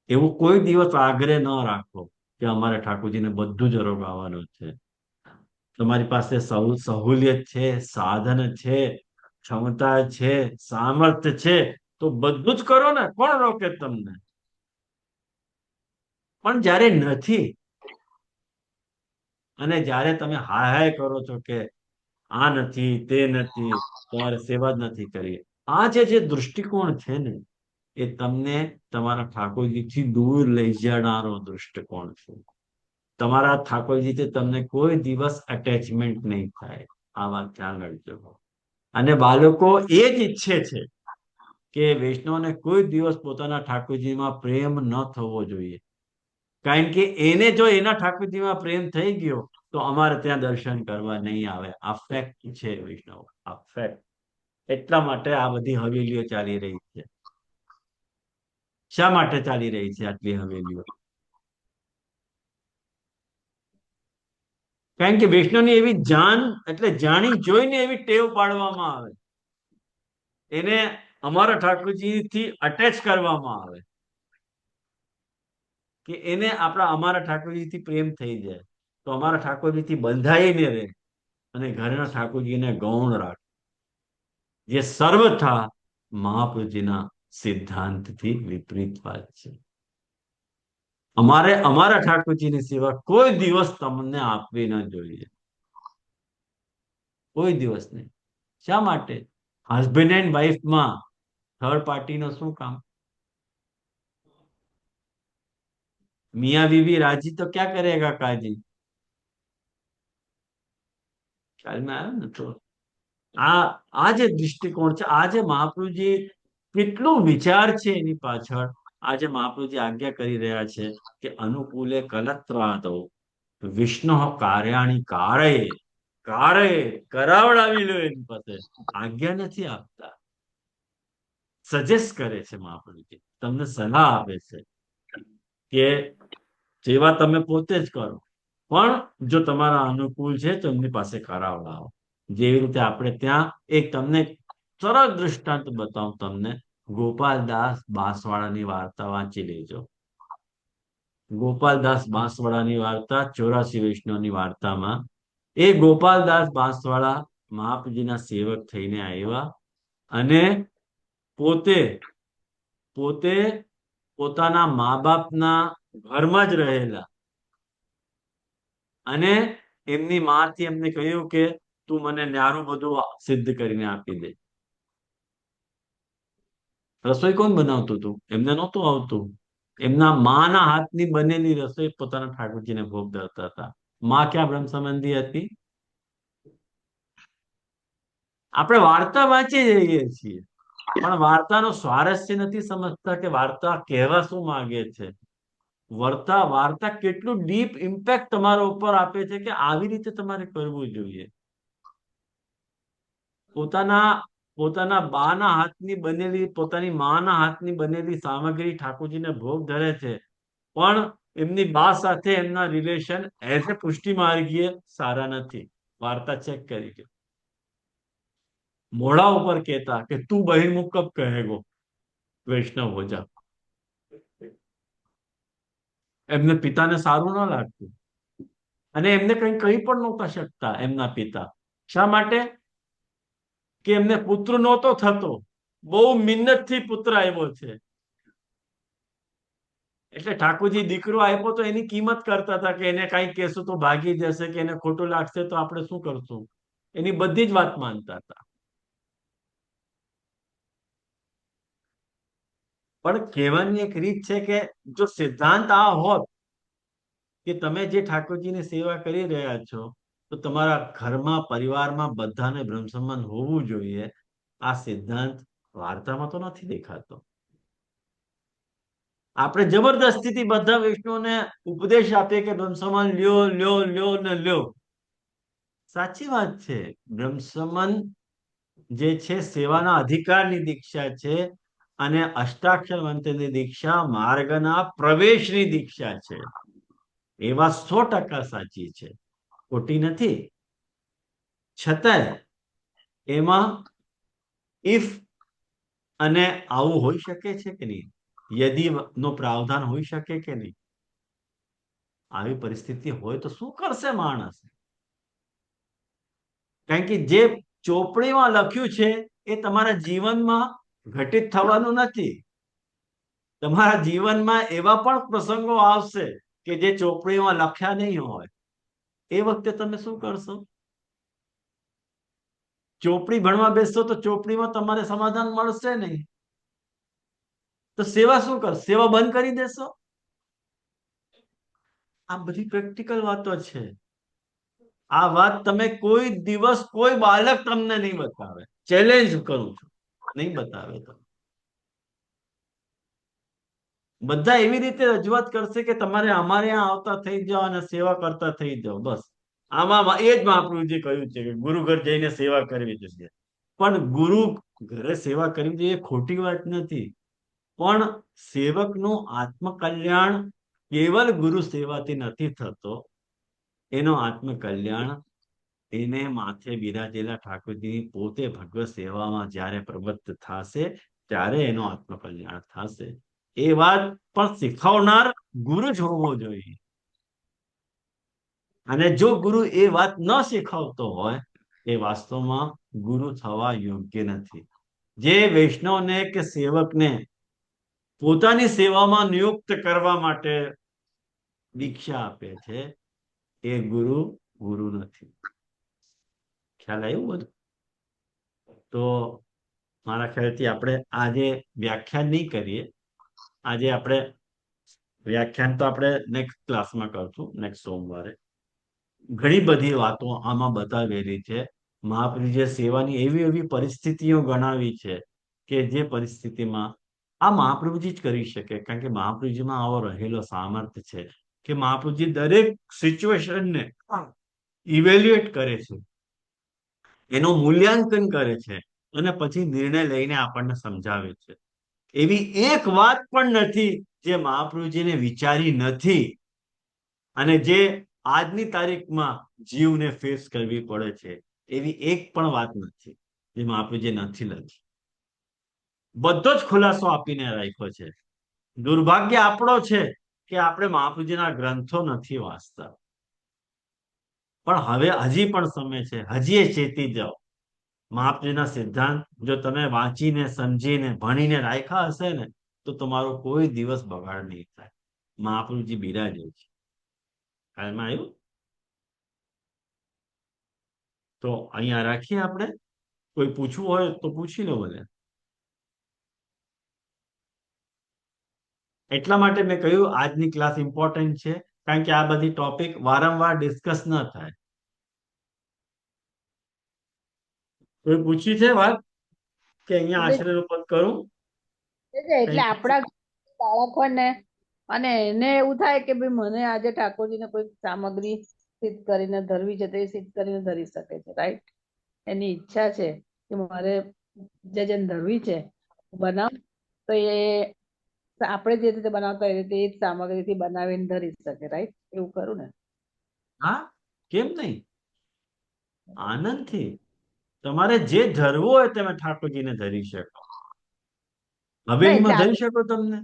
એવો કોઈ દિવસ આગ્રહ ન રાખો કે અમારે ઠાકોરજીને બધું જ રોગાવવાનું છે. તમારી પાસે સહુલિયત છે, સાધન છે, ક્ષમતા છે, સામર્થ્ય છે, તો બધું જ કરો ને. કોણ રોકે તમને? પણ જ્યારે નથી, અને જ્યારે તમે હાય હાય કરો છો કે આ નથી, તે નથી, તમારે સેવા જ નથી કરી, આ જે દૃષ્ટિકોણ છે ને, એ તમને તમારા ઠાકોરજીથી દૂર લઈ જનારો દૃષ્ટિકોણ છે. તમારા ઠાકોરજીથી તમને કોઈ દિવસ અટેચમેન્ટ નહીં થાય. આ વાત ખ્યાલ રાખજો. અને બાળકો એ જ ઈચ્છે છે કે વૈષ્ણવને કોઈ દિવસ પોતાના ઠાકોરજીમાં પ્રેમ ન થવો જોઈએ. કારણ કે એને જો એના ઠાકોરજીમાં પ્રેમ થઈ ગયો તો અમારે ત્યાં દર્શન કરવા નહીં આવે. આ ફેક્ટ છે વૈષ્ણવ, આ ફેક્ટ. એટલા માટે આ બધી હવેલીઓ ચાલી રહી છે. શા માટે ચાલી રહી છે આટલી હવેલીઓ? કારણ કે વૈષ્ણવની એવી જાન, એટલે જાણી જોઈને એવી ટેવ પાડવામાં આવે, એને અમારા ઠાકોરજીથી અટેચ કરવામાં આવે કે એને અમારા ઠાકોરજીથી પ્રેમ થઈ જાય, તો અમારા ઠાકોરજીથી બંધાઈને રહે અને ઘરના ઠાકોરજીને ગૌણ રાખે, જે સર્વથા મહાપ્રભુજીના સિદ્ધાંતથી વિપરીત વાત છે. અમારા ઠાકોરજીની સેવા કોઈ દિવસ તમને આપવી ન જોઈએ. કોઈ દિવસ નહીં. શા માટે? હસબન્ડ એન્ડ વાઇફમાં થર્ડ પાર્ટીનો શું કામ? मियाँ बीवी राजी तो क्या करेगा काजी। ख्याल में आयो ने? તો આ જે દૃષ્ટિકોણ છે, આ જે મહાપ્રભુજી કેટલું વિચાર છે એની પાછળ, આજે મહાપ્રભુજી આજ્ઞા કરી રહ્યા છે કે અનુકૂલે કલત્રાદો વિષ્ણુ કાર્યાણી કારયે કારયે કરાવડાવી લો એની પાસે, આજ્ઞા નથી આપતા, સજેસ્ટ કરે છે મહાપ્રભુજી, તમને સલાહ આપે છે કે સેવા તમે પોતે જ કરો, પણ જો તમારા અનુકૂળ છે તો એમની પાસે કરાવડાવો. જેવી રીતે આપણે ત્યાં એક તમને સરળ દૃષ્ટાંત બતાવું તમને. ગોપાલદાસ બાંસવાડાની વાર્તા વાંચી લેજો. ગોપાલદાસ બાંસવાડાની વાર્તા 84 વૈષ્ણવની વાર્તામાં એ ગોપાલદાસ બાંસવાડા મહાપ્રભુજીના સેવક થઈને આવ્યા અને પોતે પોતે પોતાના મા બાપના ઘરમાં જ રહેલા અને એમની માથી એમને કહ્યું કે તું મને ન્યારું બધું સિદ્ધ કરીને આપી દે. રસોઈ કોણ બનાવતું હતું? એમને નહોતું આવતું. એમના માના હાથની બનેલી રસોઈ પોતાના ઠાકોરજીને ભોગ ધરતા હતા. માં ક્યાં બ્રહ્મ સંબંધી હતી? આપણે વાર્તા વાંચી જઈએ છીએ પણ વાર્તાનો સ્વારસ્ય નથી સમજતા કે વાર્તા કહેવા શું માંગે છે. વાર્તા કેટલું ડીપ ઇમ્પેક્ટ તમારા ઉપર આપે છે કે આવી રીતે તમારે કરવું જોઈએ. પોતાના બાના હાથની બનેલી, પોતાની માના હાથની બનેલી સામગ્રી ઠાકોરજીને ભોગ ધરે છે, પણ એમની બા સાથે એમના રિલેશન એઝ એ પુષ્ટિ માર્ગીય સારા નથી. વાર્તા ચેક કરી કે મોઢા ઉપર કહેતા કે તું બહિર્મુખ કબ કહેગો વૈષ્ણવ હો જા. એમને પિતાને સારું ન લાગતું અને એમને કઈ કહી પણ નહોતા શકતા એમના પિતા. શા માટે? કે એમને પુત્ર નહોતો થતો, બહુ મિન્નતથી પુત્ર આવ્યો છે. એટલે ઠાકોરજી દીકરો આપ્યો તો એની કિંમત કરતા હતા કે એને કઈ કહેશું તો ભાગી જશે કે એને ખોટું લાગશે તો આપણે શું કરશું, એની બધી જ વાત માનતા હતા. પણ કહેવાની એક રીત છે કે જો સિદ્ધાંત આ હોત કે તમે જે ઠાકોરજીની સેવા કરી રહ્યા છો તો તમારા ઘરમાં પરિવારમાં બધાને બ્રહ્મ સંબંધ હોવું જોઈએ, આ સિદ્ધાંત વાર્તામાં તો નથી દેખાતો. આપણે જબરદસ્તીથી બધા વૈષ્ણવને ઉપદેશ આપીએ કે બ્રહ્મ સંબંધ લ્યો લ્યો લ્યો ને લ્યો. સાચી વાત છે, બ્રહ્મ સંબંધ જે છે સેવાના અધિકારની દીક્ષા છે અને અષ્ટાક્ષર મંત્રની દીક્ષા માર્ગના પ્રવેશની દીક્ષા છે. એ વાત 100% સાચી છે, ખોટી નથી. છતાંય એમાં ઇફ અને આવું હોઈ શકે છે કે નહીં, યદિ નો પ્રાવધાન હોઈ શકે કે નહીં? આવી પરિસ્થિતિ હોય તો શું કરશે માણસ? કારણ કે જે ચોપડીમાં લખ્યું છે એ તમારા જીવનમાં ઘટિત થવાનું નથી. તમારા જીવનમાં એવા પણ પ્રસંગો આવશે કે જે ચોપડીમાં લખ્યા નહીં હોય. એ વખતે તમે શું કરશો? ચોપડી ભણવા બેસશો તો ચોપડીમાં તમારે સમાધાન મળશે નહીં, તો સેવા શું કરશો? સેવા બંધ કરી દેશો? આ બધી પ્રેક્ટિકલ વાતો છે. આ વાત તમે કોઈ દિવસ કોઈ બાળક તમને નહીં બતાવે, ચેલેન્જ કરું છું, નહીં બતાવે. તો બધા એવી રીતે રજૂઆત કરશે કે તમારે અમારે ત્યાં આવતા થઈ જાઓ અને સેવા કરતા થઈ જાઓ. બસ આમાં એ જ મહાપ્રભુજી કહ્યું છે કે ગુરુ ઘર જઈને સેવા કરવી જોઈએ. પણ ગુરુ ઘરે સેવા કરવી જોઈએ ખોટી વાત નથી, પણ સેવકનું આત્મકલ્યાણ કેવલ ગુરુ સેવાથી નથી થતો. એનો આત્મકલ્યાણ એને માથે બિરાજેલા ઠાકોરજીની પોતે ભગવત સેવામાં જ્યારે પ્રવૃત્ત થશે ત્યારે એનો આત્મકલ્યાણ થશે. એ વાત પણ શીખવનાર ગુરુ જ હોવો જોઈએ. અને જો ગુરુ એ વાત ન શીખવતો હોય એ વાસ્તવમાં ગુરુ થવા યોગ્ય નથી. જે વૈષ્ણવને કે સેવકને પોતાની સેવામાં નિયુક્ત કરવા માટે દીક્ષા આપે છે એ ગુરુ નથી. ખ્યાલ આવ્યું બધું? તો મારા ખ્યાલથી આપણે આજે વ્યાખ્યાન નહીં કરીએ, આજે આપણે વ્યાખ્યાન તો આપણે નેક્સ્ટ ક્લાસમાં કરશું, નેક્સ્ટ સોમવારે. ઘણી બધી વાતો આમાં બતાવેલી છે. મહાપ્રભુજીએ સેવાની એવી એવી પરિસ્થિતિઓ ગણાવી છે કે જે પરિસ્થિતિમાં આ મહાપ્રભુજી જ કરી શકે, કારણ કે મહાપ્રભુજીમાં આવો રહેલો સામર્થ્ય છે કે મહાપ્રભુજી દરેક સિચ્યુએશનને ઇવેલ્યુએટ કરે છે, એનું મૂલ્યાંકન કરે છે અને પછી નિર્ણય લઈને આપણને સમજાવે છે. એવી એક વાત પણ નથી જે મહાપ્રભુજીને વિચારી નથી અને જે આજની તારીખમાં જીવને ફેસ કરવી પડે છે. એવી એક પણ વાત નથી જે મહાપ્રભુજીએ નથી લખી. બધો જ ખુલાસો આપીને રાખ્યો છે. દુર્ભાગ્ય આપણો છે કે આપણે મહાપ્રભુજીના ગ્રંથો નથી વાંચતા. પણ હવે હજી પણ સમય છે, હજી એ ચેતી જાઓ. મહાપ્રભુજીના સિદ્ધાંત જો તમે વાંચીને સમજીને ભણીને રાખ્યા હશે ને તો તમારો કોઈ દિવસ બગાડ નહીં થાય. મહાપ્રભુજી બિરાજે છે. ખ્યાલમાં આવ્યું? તો અહીંયા રાખીએ આપણે. કોઈ પૂછવું હોય તો પૂછી લો મને. એટલા માટે મેં કહ્યું આજની ક્લાસ ઇમ્પોર્ટન્ટ છે, કારણ કે આ બધી ટોપિક વારંવાર ડિસ્કસ ન થાય. કોઈ પૂછી છે વાત કે અહીંયા આશ્રય રૂપત કરું? એટલે આપણા બાળકોને અને એને એવું થાય કે ભાઈ મને આજે ઠાકોરજીને કોઈ સામગ્રી સિદ્ધ કરીને ધરવી છે તો એ સિદ્ધ કરીને ધરી શકે છે, રાઈટ? એની ઈચ્છા છે કે મારે જે જેને ધરવી છે બનાવ, તો એ આપણે જે રીતે બનાવતા હોય એ રીતે એ જ સામગ્રીથી બનાવીને ધરી શકે, રાઈટ? એવું કરું ને? હા, કેમ નહીં? આનંદથી. તમારે જે ધરવું હોય તમે ઠાકોરજીને ધરી શકો. હવેલીમાં ધરી શકો તમને.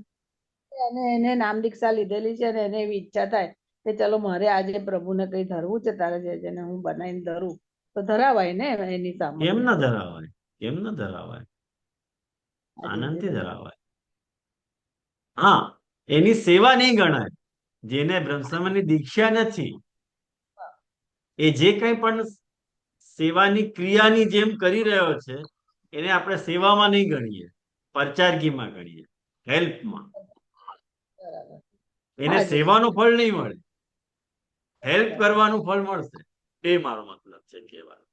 એને એને નામ દીક્ષા લીધેલી છે અને એને એવી ઈચ્છા થાય કે ચલો મારે આજે પ્રભુને કઈ ધરવું છે, તારે જેને હું બનાવીને ધરું, તો ધરાવાય ને એની સામે. કેમ ન ધરાવાય? કેમ ન ધરાવાય? આનંદથી ધરાવાય. હા, એની સેવા નહીં ગણાય. જેને બ્રહ્મસમાજની દીક્ષા નથી એ જે કંઈ પણ સેવાની ક્રિયાની જેમ કરી રહ્યો છે એને આપણે સેવામાં નહીં ગણીએ, પરચારગીમાં ગણીએ, હેલ્પમાં. એને સેવાનું ફળ નહીં મળે, હેલ્પ કરવાનું ફળ મળશે. એ મારો મતલબ છે કહેવાનો.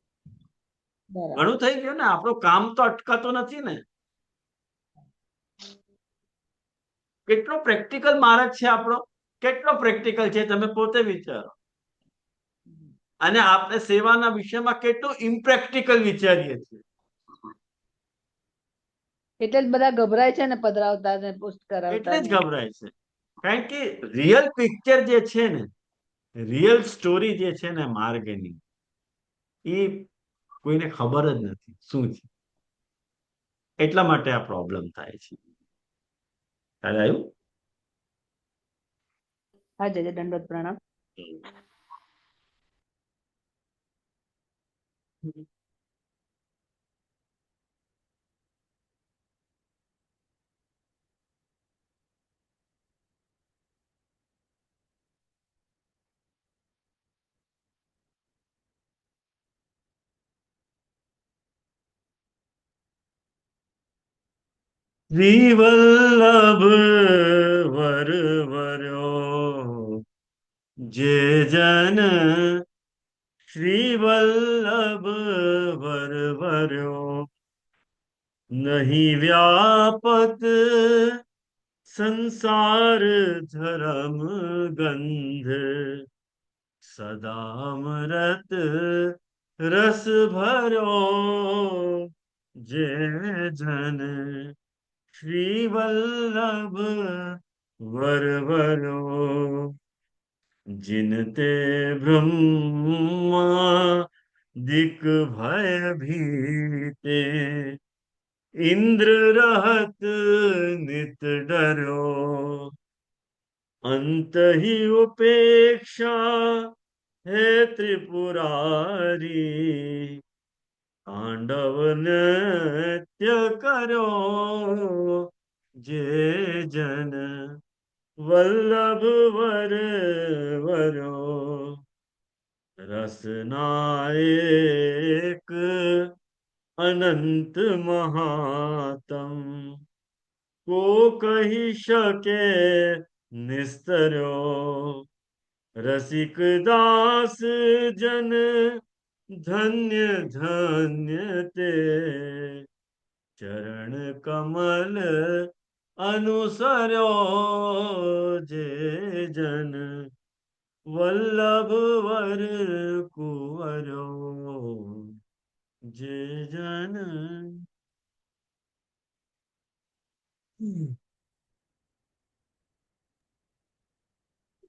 ઘણું થઈ ગયું ને, આપણું કામ તો અટકાતું નથી ને. કેટલો પ્રેક્ટિકલ માર્ગ છે આપણો, કેટલો પ્રેક્ટિકલ છે તમે પોતે વિચારો. અને આપણે સેવાના વિષયમાં કેટલું ઇમ્પ્રેક્ટિકલ વિચારીએ છીએ. એટલે જ બધા ગભરાય છે ને પધરાવતા ને પુષ્ટ કરાવતા. એટલે જ ગભરાય છે, કારણ કે રિયલ પિક્ચર જે છે ને, રિયલ સ્ટોરી જે છે ને માર્ગની, એ કોઈને ખબર જ નથી શું છે. એટલા માટે આ પ્રોબ્લેમ થાય છે. ખ્યાલ આવ્યું? હા, જય જય દંડવત પ્રણામ. શ્રી વલ્લભ વરવર્યો જે જન શ્રી વલ્લભ વરવર્યો નહીં વ્યાપત સંસાર ધર્મ ગંધ સદામૃત રસ ભર્યો જે જન શ્રી વલ્લભ વરવર્યો जिनते ब्रह्मा दिक भय भीते इंद्र रहत नित डरो अंत ही उपेक्षा हे त्रिपुरारी तांडव नृत्य करो जे जन वल्लभ वरवरो रसनायक अनंत महातम को कही शके નિસ્તર્યો રસિક દાસ જન ધન્ય ધન્ય તે ચરણ કમલ અનુસર્યો જે જન વલ્લભ વર કુંવર્યો જે જન